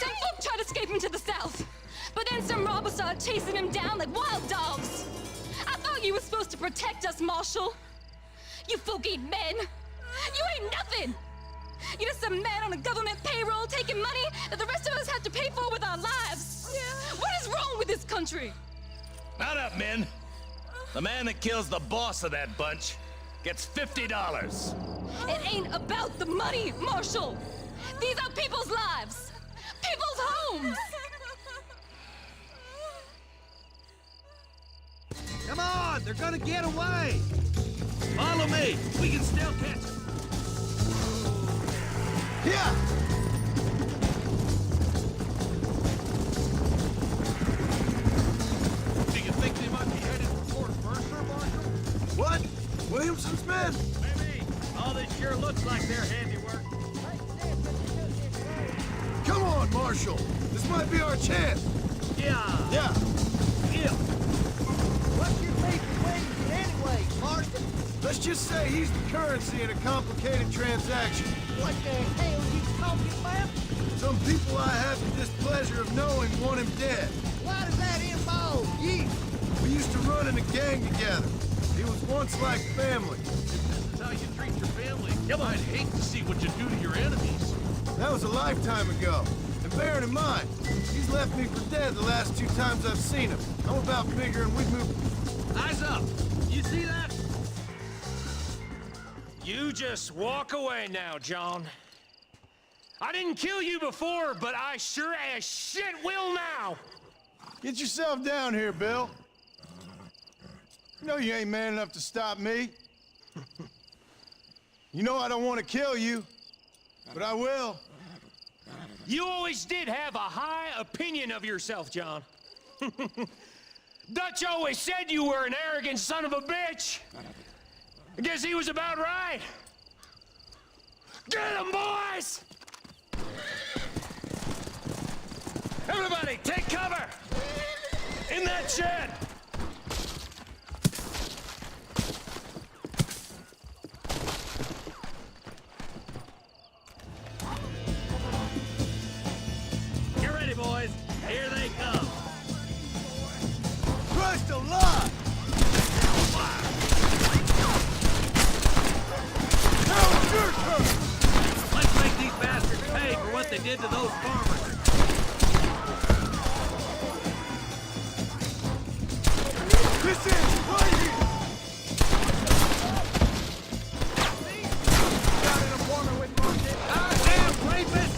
Some folk tried escaping to the south, but then some robbers started chasing him down like wild dogs. I thought you were supposed to protect us, Marshal. You folk ain't men. You ain't nothing. You're just some man on a government payroll taking money that the rest of us have to pay for with our lives. What is wrong with this country? Mount up, men. The man that kills the boss of that bunch gets $50. It ain't about the money, Marshal. These are people's lives, people's homes. Come on, they're gonna get away. Follow me. We can still catch them. Yeah! Do you think they might be headed for Fort Mercer, Marshal? What? Williamson's men? Maybe. All this sure looks like their handiwork. Come on, Marshal. This might be our chance. Yeah. Yeah. What's your beef with Williamson anyway, Marston? Let's just say he's the currency in a complicated transaction. What the hell are you talking about? Some people I have the displeasure of knowing want him dead. Why does that involve you? We used to run in a gang together. He was once like family. This is how you treat your family. I'd hate to see what you do to your enemies. That was a lifetime ago. And bearing in mind, he's left me for dead the last 2 times I've seen him. I'm about figuring we'd move... Eyes up. You see that? You just walk away now, John. I didn't kill you before, but I sure as shit will now. Get yourself down here, Bill. You know you ain't man enough to stop me. You know I don't want to kill you, but I will. You always did have a high opinion of yourself, John. Dutch always said you were an arrogant son of a bitch. I guess he was about right. Get him, boys! Everybody, take cover! In that shed! Get ready, boys. Here they come. Christ alive! Now it's your turn! Let's make these bastards pay for what they did to those farmers. This is right here! Got in a corner with Martin. Goddamn rapist!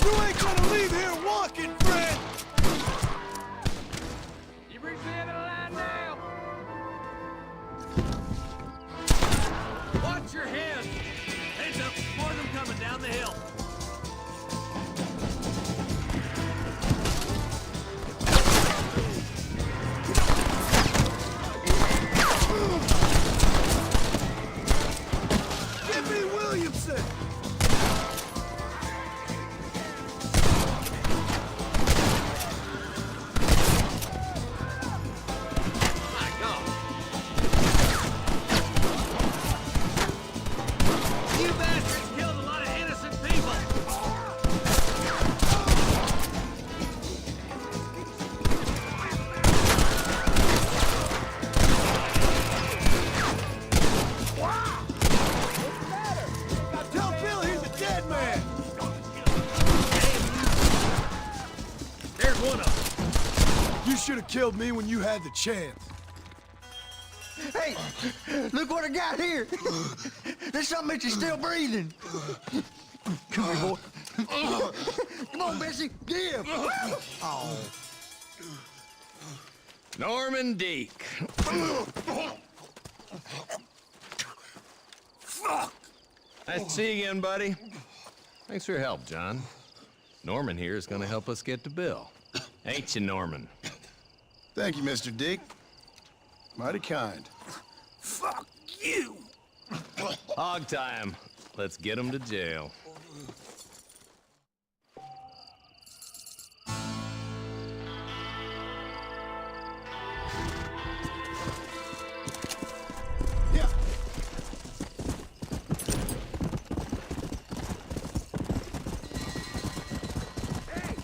You ain't gonna leave here walking, friend! You reach the end of the line now. Watch your head! Heads up, more of them coming down the hill. Jimmy Williamson! My God! You bastards killed a lot of innocent people! Tell Bill he's a dead man! There's one of them. You should have killed me when you had the chance. Hey, look what I got here. There's something that you're still breathing. Come here, boy. Come on, Bessie, give. Oh. Norman Deek. Fuck! Nice to see you again, buddy. Thanks for your help, John. Norman here is gonna help us get to Bill. Ain't you, Norman? Thank you, Mr. Dick. Mighty kind. Fuck you! Hog time. Let's get him to jail. Yeah. Hey,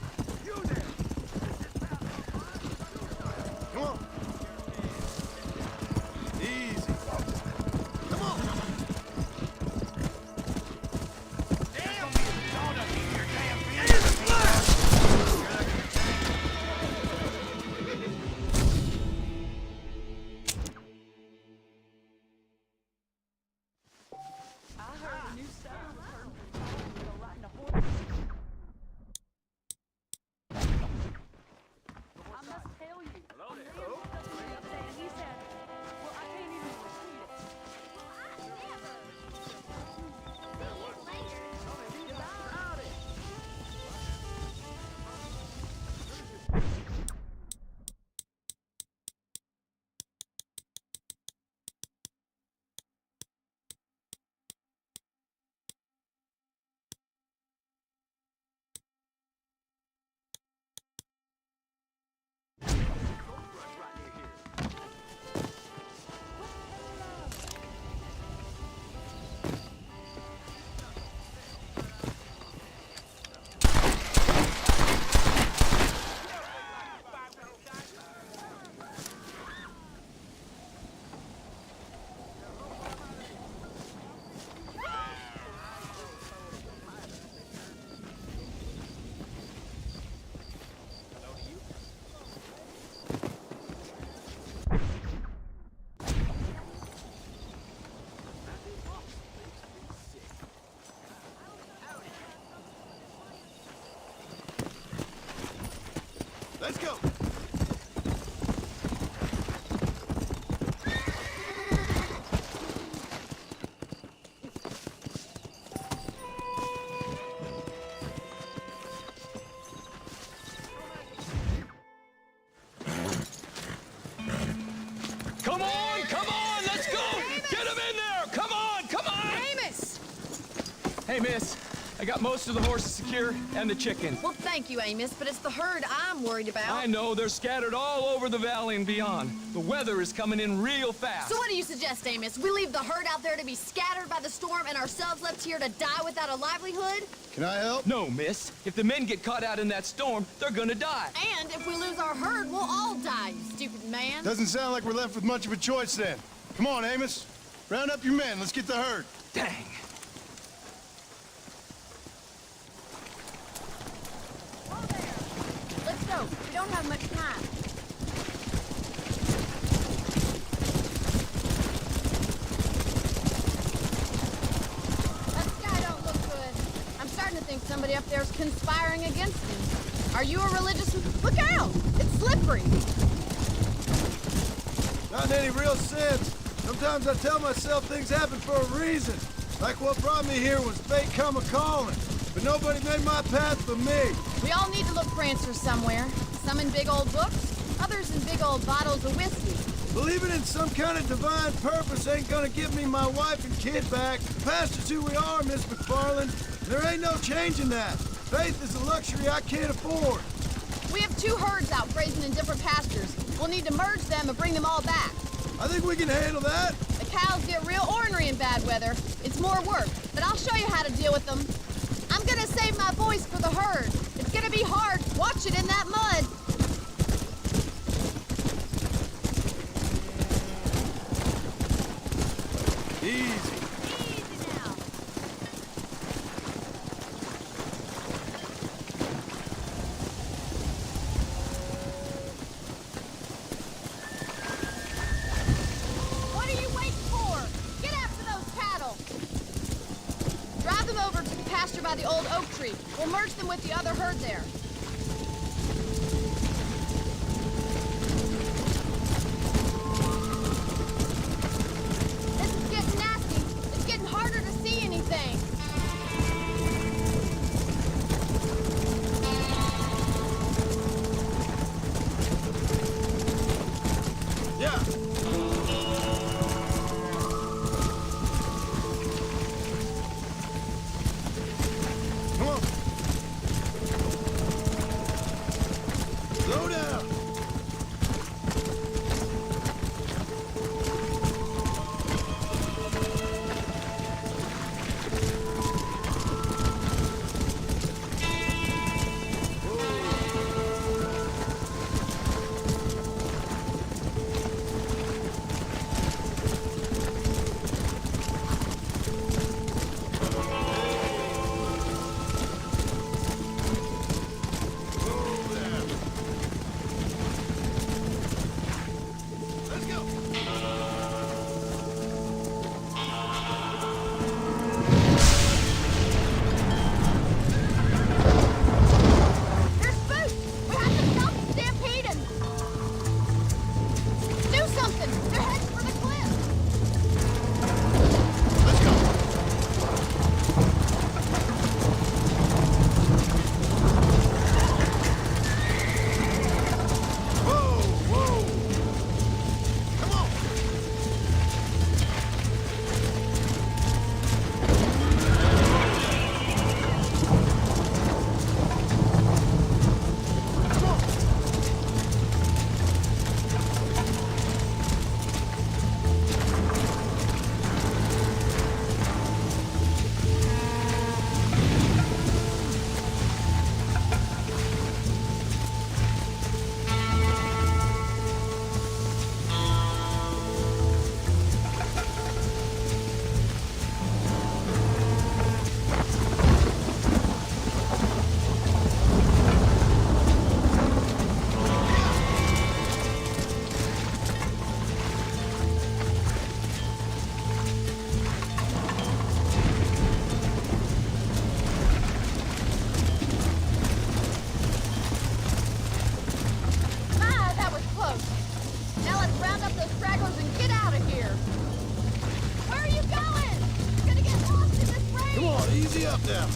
you there! Come on! Easy. Come on! Damn, sawdust in your damn In the flesh! Let's go. Hey, miss. I got most of the horses secure and the chickens. Well, thank you, Amos, but it's the herd I'm worried about. I know, they're scattered all over the valley and beyond. The weather is coming in real fast. So what do you suggest, Amos? We leave the herd out there to be scattered by the storm and ourselves left here to die without a livelihood? Can I help? No, miss. If the men get caught out in that storm, they're gonna die. And if we lose our herd, we'll all die, you stupid man. Doesn't sound like we're left with much of a choice then. Come on, Amos. Round up your men. Let's get the herd. Dang. Let's go. We don't have much time. That sky don't look good. I'm starting to think somebody up there's conspiring against me. Are you a religious... Look out! It's slippery. Not in any real sense. Sometimes I tell myself things happen for a reason. Like what brought me here was fate come a-calling. But nobody made my path for me. We all need to look for answers somewhere. Some in big old books, others in big old bottles of whiskey. Believing in some kind of divine purpose ain't gonna give me my wife and kid back. The past is who we are, Miss McFarland. There ain't no changing that. Faith is a luxury I can't afford. We have 2 herds out grazing in different pastures. We'll need to merge them and bring them all back. I think we can handle that. The cows get real ornery in bad weather. It's more work, but I'll show you how to deal with them. I'm gonna save my voice for the herd. It's gonna be hard. Watch it in that mud. Easy. Now. What are you waiting for? Get after those cattle. Drive them over to the pasture by the old oak tree. We'll merge them with the other herd there. This is getting nasty. It's getting harder to see anything. Yeah. Come on. Slow down. Let's go. There's food! We have to stop the stampeding! Do something! They're heading for the cliff! Let's go. Whoa, whoa. Come on. Come on. My, that was close. Now let's round up those stragglers and get out of here. Where are you going? You're gonna get lost in this rain. Come on, easy up now.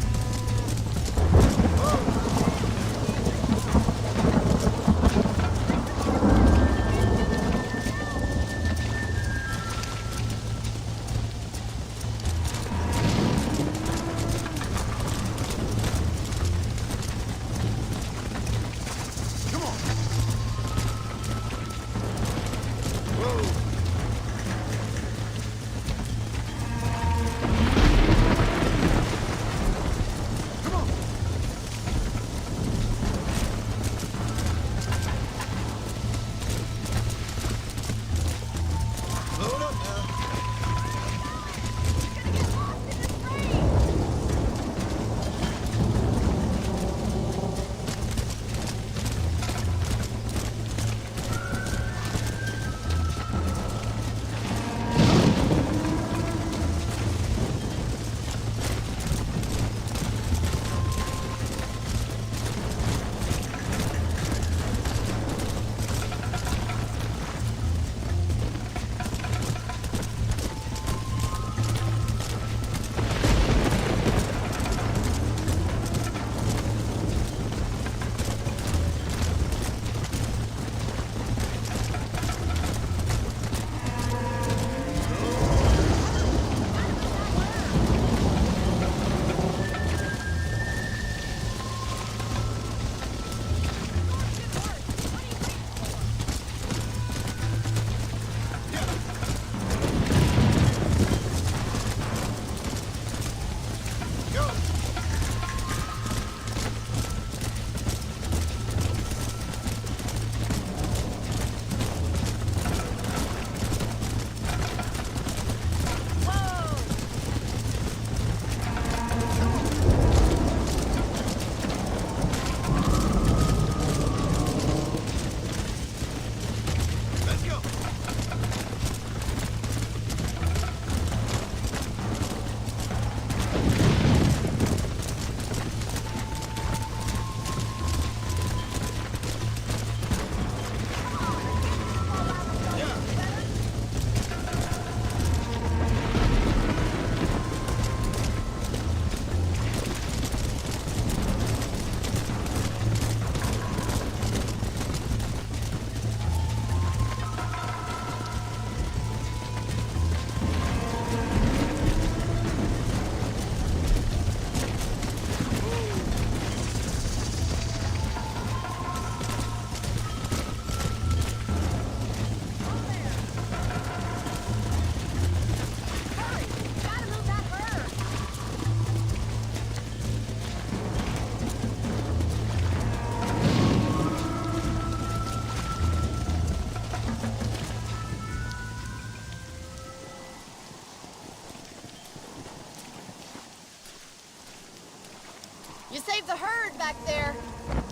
back there.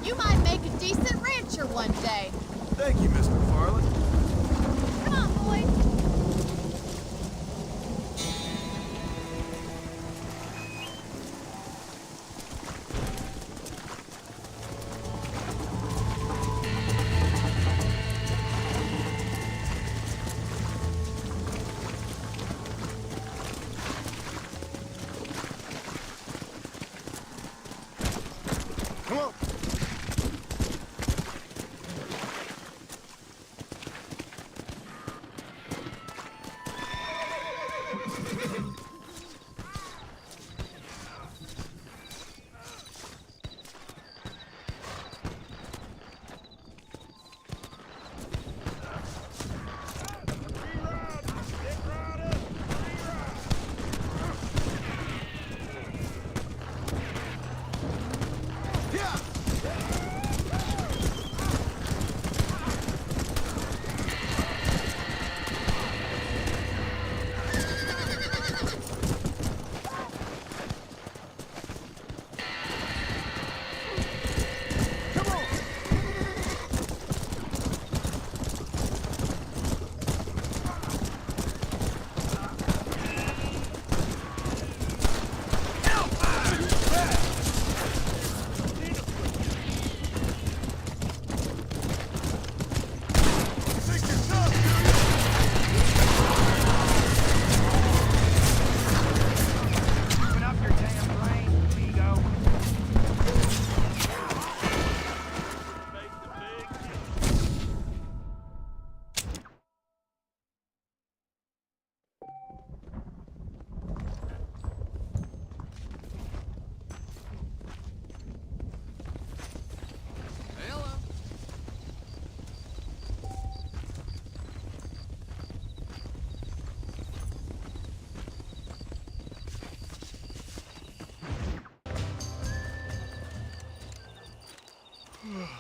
You might make a decent rancher one day. Thank you, Miss McFarland. Come on, boys. Come on.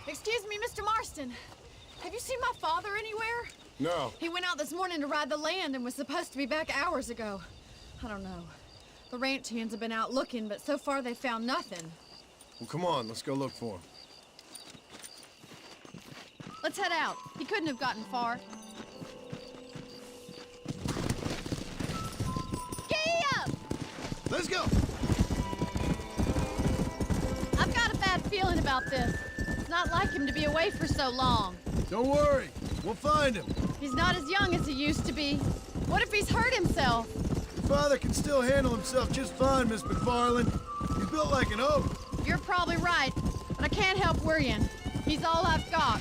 Excuse me, Mr. Marston. Have you seen my father anywhere? No. He went out this morning to ride the land and was supposed to be back hours ago. I don't know. The ranch hands have been out looking, but so far they found nothing. Well, come on, let's go look for him. Let's head out. He couldn't have gotten far. Giddy up! Let's go! I've got a bad feeling about this. It's not like him to be away for so long. Don't worry, we'll find him. He's not as young as he used to be. What if he's hurt himself? Your father can still handle himself just fine, Miss McFarland. He's built like an oak. You're probably right, but I can't help worrying. He's all I've got.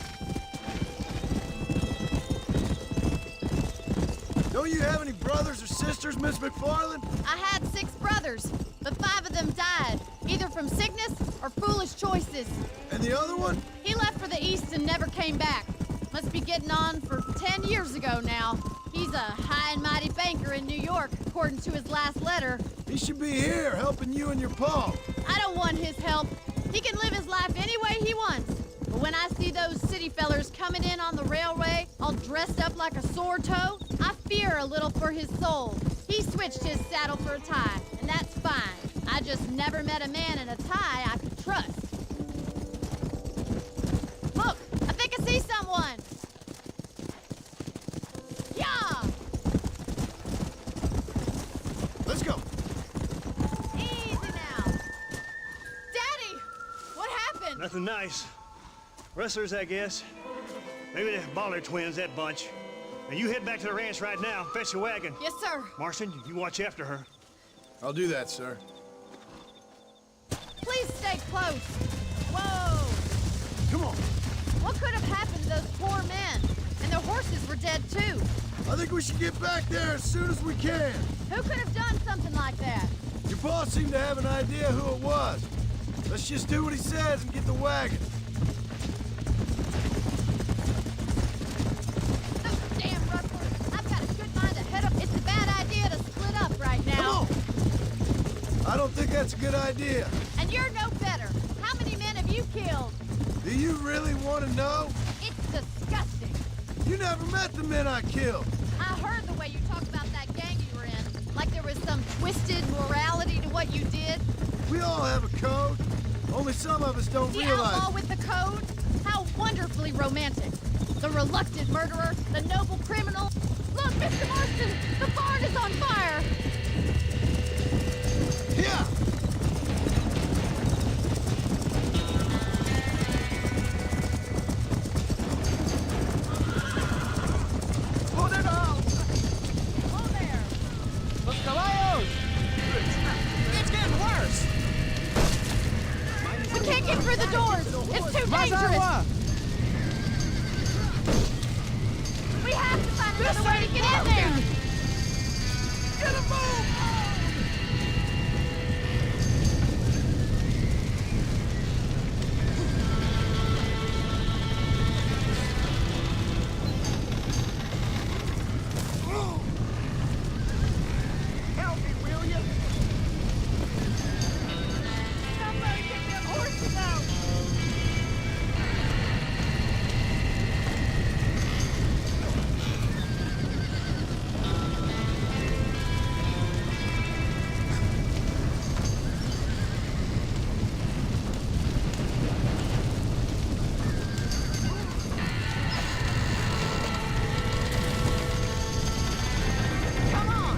Don't you have any brothers or sisters, Miss McFarland? I had 6 brothers, but 5 of them died, either from sickness or foolish choices. And the other one? He left for the east and never came back. Must be getting on for 10 years ago now. He's a high and mighty banker in New York, according to his last letter. He should be here, helping you and your pa. I don't want his help. He can live his life any way he wants. But when I see those city fellers coming in on the railway, all dressed up like a sore toe, I fear a little for his soul. He switched his saddle for a tie, and that's fine. I just never met a man in a tie I could trust. Look, I think I see someone. Yeah! Let's go. Easy now. Daddy! What happened? Nothing nice. Rustlers, I guess. Maybe the Baller twins, that bunch. Now you head back to the ranch right now. Fetch a wagon. Yes, sir. Marston, you watch after her. I'll do that, sir. Please stay close. Whoa! Come on. What could have happened to those poor men? And their horses were dead, too. I think we should get back there as soon as we can. Who could have done something like that? Your boss seemed to have an idea who it was. Let's just do what he says and get the wagon. Those damn rustlers. I've got a good mind to head up. It's a bad idea to split up right now. Come on. I don't think that's a good idea. And you're no better. How many men have you killed? Do you really want to know? It's disgusting. You never met the men I killed. I heard the way you talk about that gang you were in. Like there was some twisted morality to what you did. We all have a code. Only some of us don't The realize. outlaw with the code? How wonderfully romantic. The reluctant murderer, the noble criminal. Look, Mr. Marston, the barn is on fire. Yeah. Put it on! Oh, there. Los caballos! It's getting worse! We can't get through the doors. It's too Más dangerous. agua! We have to find another way to get in there. Get a move! Help me, will you? Somebody get them horses out. Come on.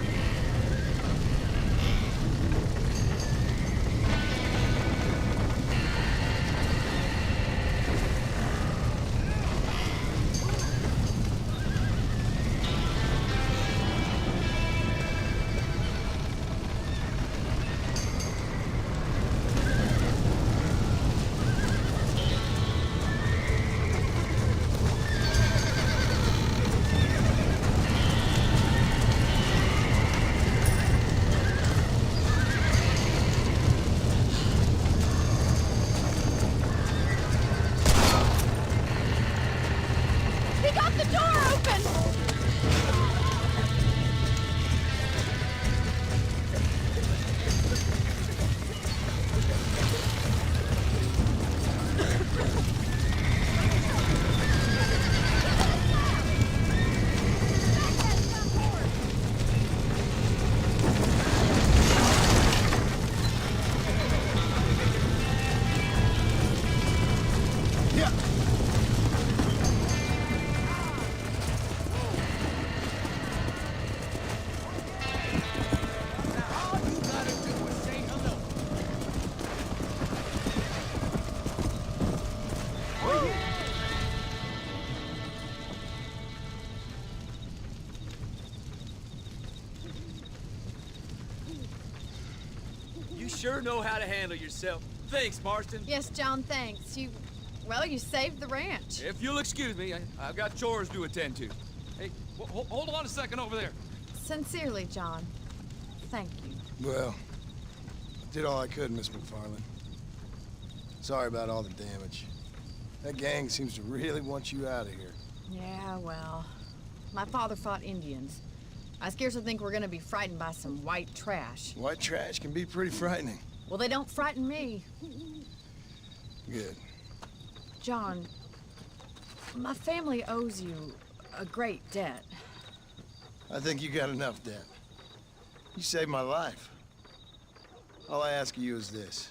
He got the door open! Yeah. All you gotta do is say hello. You sure know how to handle yourself. Thanks, Marston. Yes, John, thanks. You saved the ranch. If you'll excuse me, I've got chores to attend to. Hey, hold on a second over there. Sincerely, John. Thank you. Well, I did all I could, Miss McFarland. Sorry about all the damage. That gang seems to really want you out of here. Yeah, well, my father fought Indians. I scarcely think we're gonna be frightened by some white trash. White trash can be pretty frightening. Well, they don't frighten me. Good. John, my family owes you a great debt. I think you got enough debt. You saved my life. All I ask of you is this.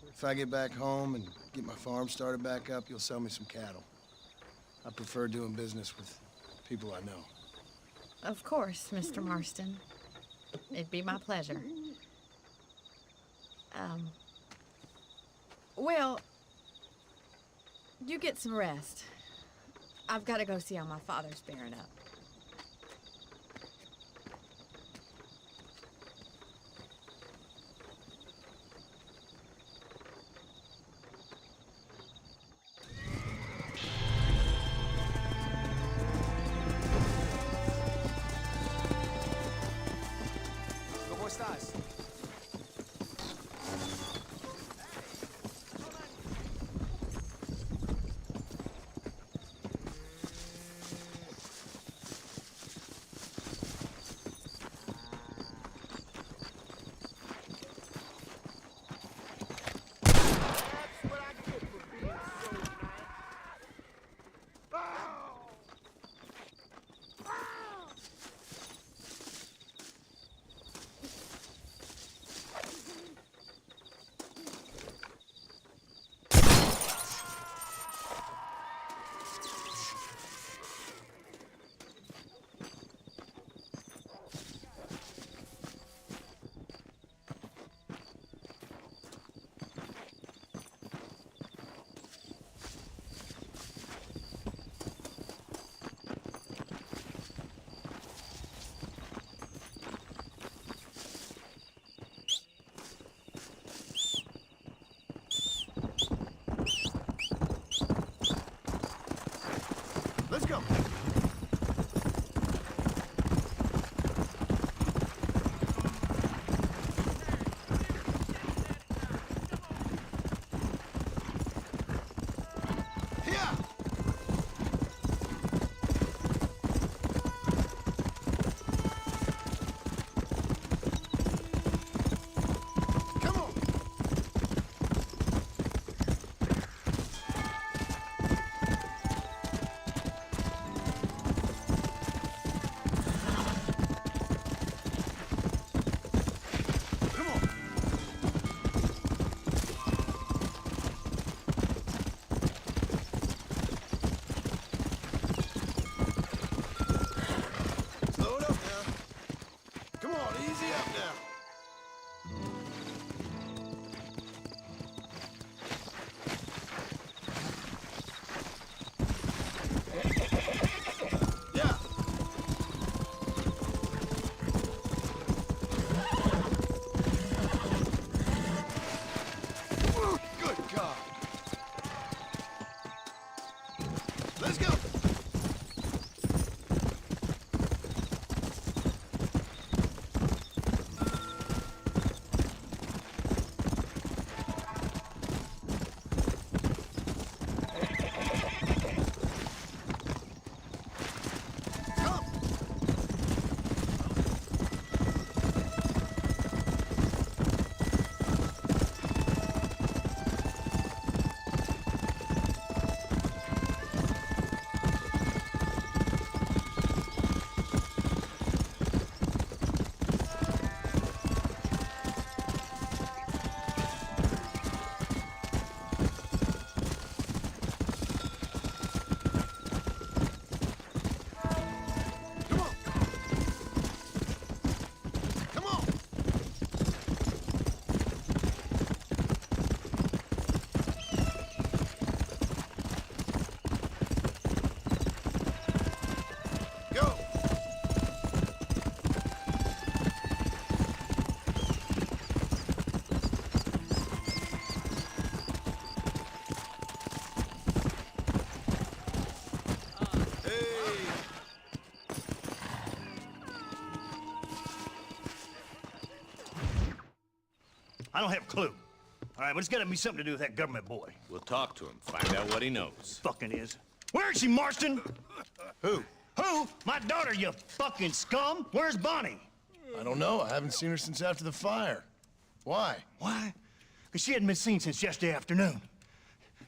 If I get back home and get my farm started back up, you'll sell me some cattle. I prefer doing business with people I know. Of course, Mr. Marston. It'd be my pleasure. Well, you get some rest. I've got to go see how my father's bearing up. ¿Cómo estás? Let's go. I don't have a clue. All right, but it's gotta be something to do with that government boy. We'll talk to him, find out what he knows. Fucking is. Where is she, Marston? Who? Who? My daughter, you fucking scum! Where's Bonnie? I don't know. I haven't seen her since after the fire. Why? Why? Because she hadn't been seen since yesterday afternoon.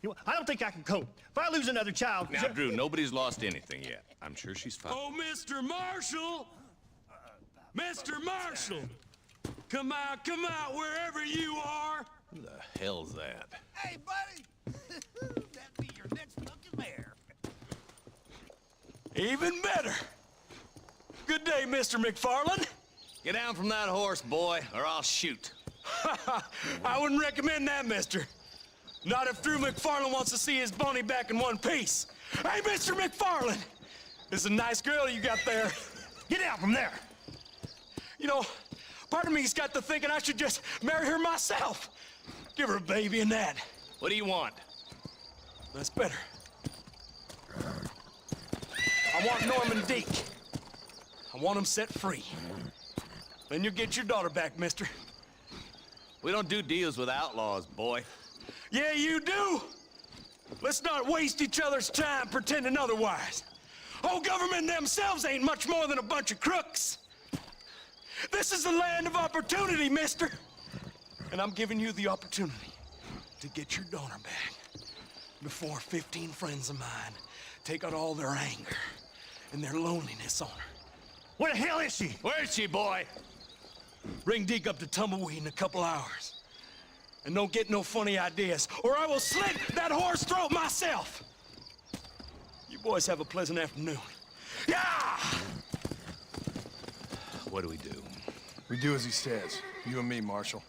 You know, I don't think I can cope. If I lose another child... Now, Drew, nobody's lost anything yet. I'm sure she's fine. Oh, Mr. Marshall! Mr. Marshall! Come out, wherever you are! Who the hell's that? Hey, buddy! That'd be your next fucking mayor. Even better! Good day, Mr. McFarland. Get down from that horse, boy, or I'll shoot. I wouldn't recommend that, mister. Not if Drew McFarland wants to see his Boney back in one piece. Hey, Mr. McFarland! This is a nice girl you got there. Get out from there! You know, part of me's got to thinking I should just marry her myself. Give her a baby and that. What do you want? That's better. I want Norman Deek. I want him set free. Then you'll get your daughter back, mister. We don't do deals with outlaws, boy. Yeah, you do! Let's not waste each other's time pretending otherwise. Oh, government themselves ain't much more than a bunch of crooks. This is the land of opportunity, mister. And I'm giving you the opportunity to get your daughter back before 15 friends of mine take out all their anger and their loneliness on her. Where the hell is she? Where is she, boy? Bring Deke up to Tumbleweed in a couple hours. And don't get no funny ideas, or I will slit that horse throat myself. You boys have a pleasant afternoon. Yeah! What do we do? We do as he says. You and me, Marshal.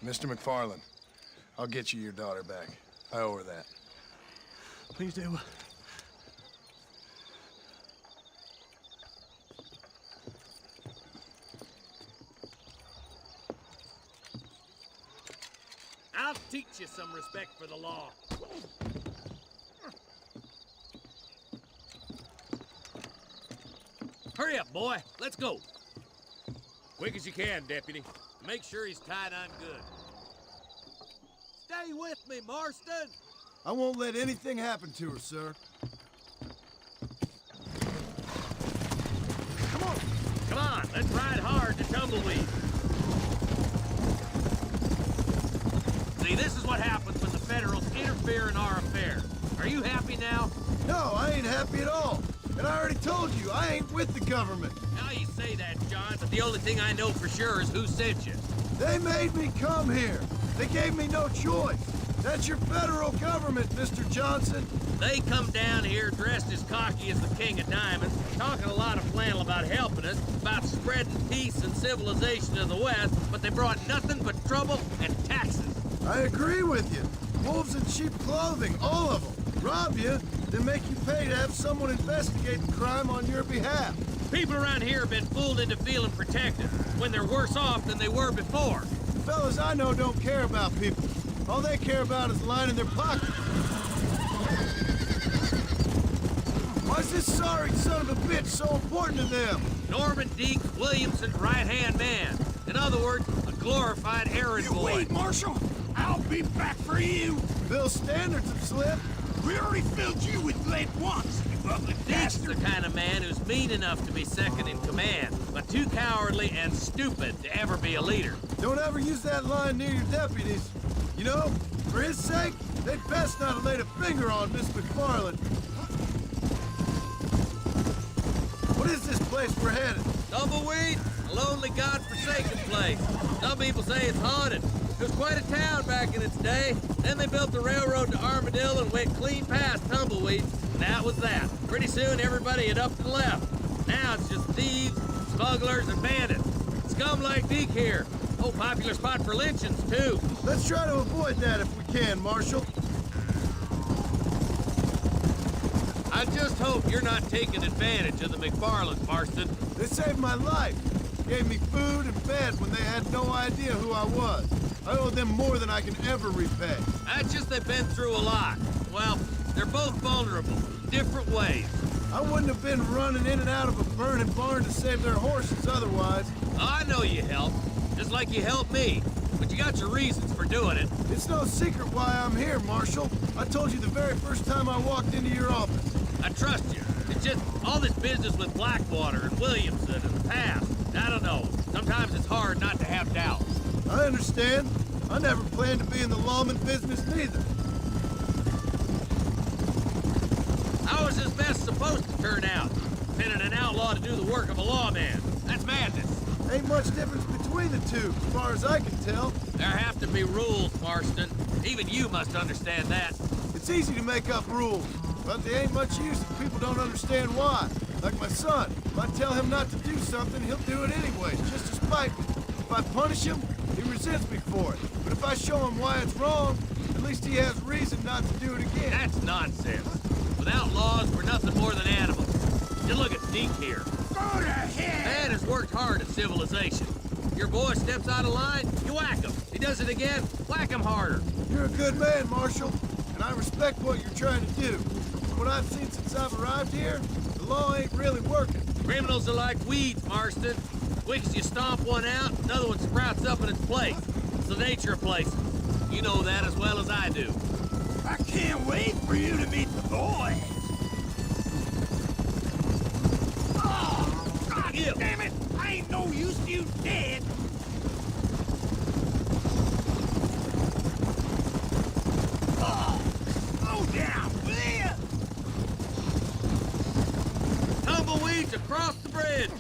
Mr. McFarland, I'll get you your daughter back. I owe her that. Please do. I'll teach you some respect for the law. Hurry up, boy. Let's go. Quick as you can, Deputy. Make sure he's tied on good. Stay with me, Marston. I won't let anything happen to her, sir. Come on, let's ride hard to Tumbleweed. See, this is what happens when the Federals interfere in our affairs. Are you happy now? No, I ain't happy at all. And I already told you, I ain't with the government. Now you say that, John, but the only thing I know for sure is who sent you. They made me come here. They gave me no choice. That's your federal government, Mr. Johnson. They come down here dressed as cocky as the King of Diamonds, talking a lot of flannel about helping us, about spreading peace and civilization in the West, but they brought nothing but trouble and taxes. I agree with you. Wolves in cheap clothing, all of them. Rob you, then make you pay to have someone investigate the crime on your behalf. People around here have been fooled into feeling protected, when they're worse off than they were before. Fellas I know don't care about people. All they care about is lining their pockets. Why's this sorry son of a bitch so important to them? Norman Deke Williamson's right-hand man. In other words, a glorified errand boy. Wait, Marshal! I'll be back for you! Bill's standards have slipped. We already filled you with lead once, you ugly Deke's bastard! the kind of man who's mean enough to be second in command, but too cowardly and stupid to ever be a leader. Don't ever use that line near your deputies. You know, for his sake, they'd best not have laid a finger on Miss McFarland. What is this place we're headed? Tumbleweed, a lonely, godforsaken place. Some people say it's haunted. It was quite a town back in its day. Then they built the railroad to Armadillo and went clean past Tumbleweed. And that was that. Pretty soon, everybody had up and left. Now it's just thieves, smugglers, and bandits. Scum like Deke here. Oh, popular spot for lynchings, too. Let's try to avoid that if we can, Marshal. I just hope you're not taking advantage of the McFarlands, Marston. They saved my life. Gave me food and bed when they had no idea who I was. I owe them more than I can ever repay. That's just they've been through a lot. Well, they're both vulnerable, different ways. I wouldn't have been running in and out of a burning barn to save their horses otherwise. I know you helped, just like you helped me. But you got your reasons for doing it. It's no secret why I'm here, Marshal. I told you the very first time I walked into your office. I trust you. It's just all this business with Blackwater and Williamson and the past. I don't know. Sometimes it's hard not to have doubts. I understand. I never planned to be in the lawman business neither. How is this best supposed to turn out? Pinning an outlaw to do the work of a lawman. That's madness. Ain't much difference between the two, as far as I can tell. There have to be rules, Marston. Even you must understand that. It's easy to make up rules, but they ain't much use if people don't understand why. Like my son. If I tell him not to do something, he'll do it anyway, just to spite me. If I punish him, he resents me for it. But if I show him why it's wrong, at least he has reason not to do it again. That's nonsense. Without laws, we're nothing more than animals. You look at Deke here. Go to hell! Man has worked hard at civilization. Your boy steps out of line, you whack him. He does it again, whack him harder. You're a good man, Marshal, and I respect what you're trying to do. From what I've seen since I've arrived here, the law ain't really working. Criminals are like weeds, Marston. Quick as you stomp one out, another one sprouts up in its place. It's the nature of places. You know that as well as I do. I can't wait for you to meet the boys. Oh, God damn it! I ain't no use to you dead. Oh, slow down, will ya? Tumbleweeds across the bridge.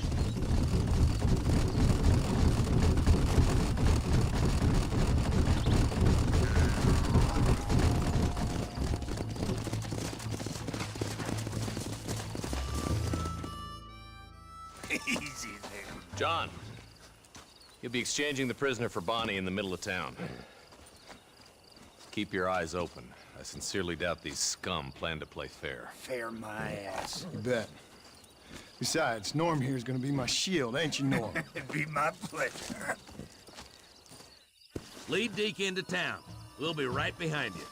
Easy there. John, you'll be exchanging the prisoner for Bonnie in the middle of town. Keep your eyes open. I sincerely doubt these scum plan to play fair. Fair my ass. You bet. Besides, Norm here's gonna be my shield, ain't you, Norm? It'd be my pleasure. Lead Deke into town. We'll be right behind you.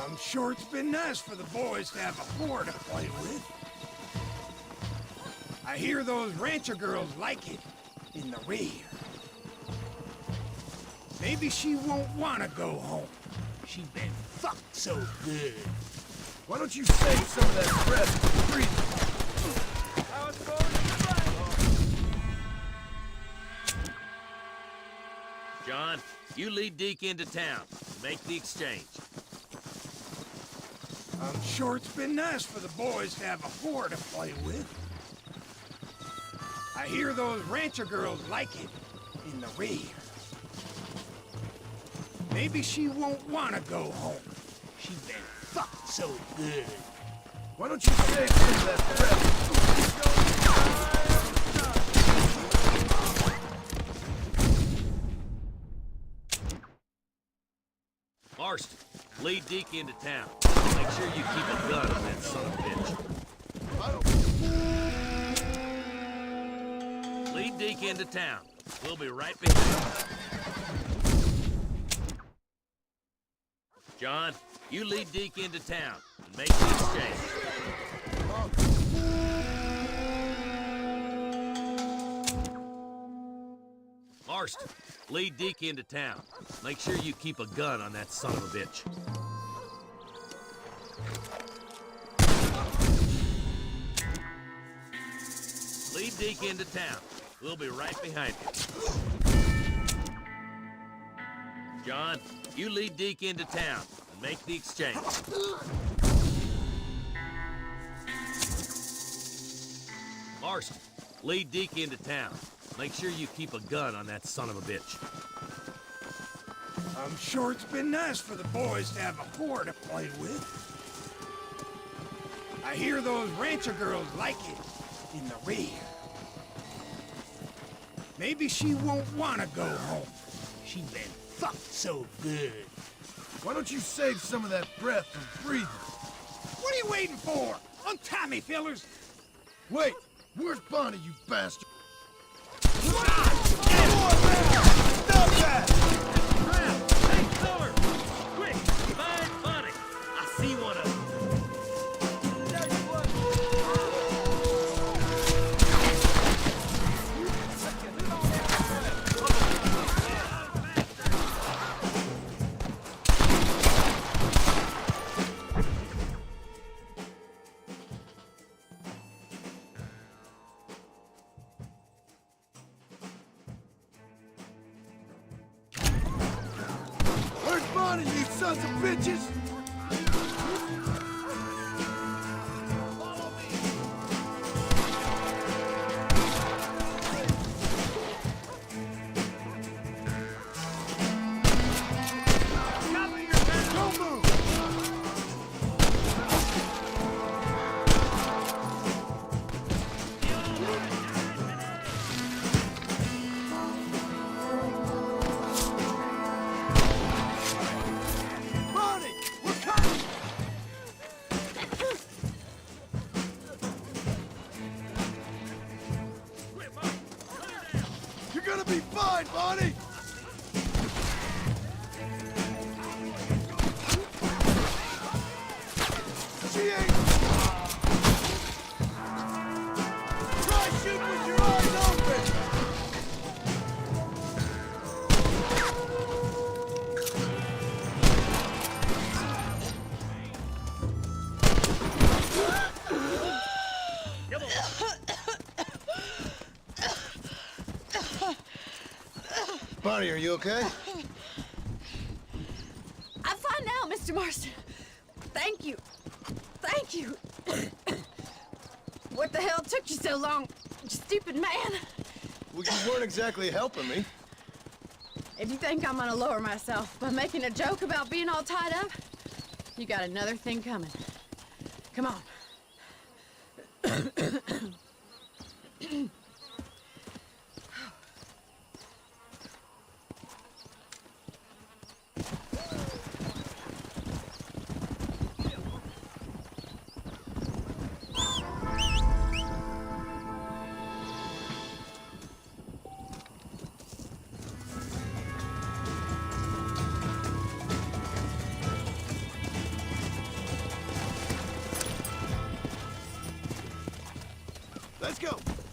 I'm sure it's been nice for the boys to have a whore to play with. I hear those rancher girls like it in the rear. Maybe she won't want to go home. She's been fucked so good. Why don't you save some of that breath for breathing? John, you lead Deke into town. Make the exchange. I'm sure it's been nice for the boys to have a whore to play with. I hear those rancher girls like it in the rear. Maybe she won't want to go home. She's been fucked so good. Why don't you save some of that breath? Marston, lead Deke into town. Make sure you keep a gun on that son of a bitch. Lead Deke into town. We'll be right behind you. John, you lead Deke into town and make the exchange. Marston, lead Deke into town. Make sure you keep a gun on that son of a bitch. Lead Deke into town. We'll be right behind you. John, you lead Deke into town and make the exchange. Marston, lead Deke into town. Make sure you keep a gun on that son of a bitch. I'm sure it's been nice for the boys to have a whore to play with. I hear those rancher girls like it in the rear. Maybe she won't want to go home. She's been fucked so good. Why don't you save some of that breath for breathing? What are you waiting for? Untie me, fellers! Wait! Where's Bonnie, you bastard? Stop that! Hey, Silver! Quick, find Bonnie. I see one of them. Where's Bonnie, you sons of bitches? Don't move! Bonnie, we're coming! You're gonna be fine, Bonnie! She ain't... Try shooting with your eyes open! Bonnie, are you okay? I'm fine now, Mr. Marston. Thank you. Thank you. What the hell took you so long, you stupid man? Well, you weren't exactly helping me. If you think I'm gonna lower myself by making a joke about being all tied up, you got another thing coming. Come on. Let's go.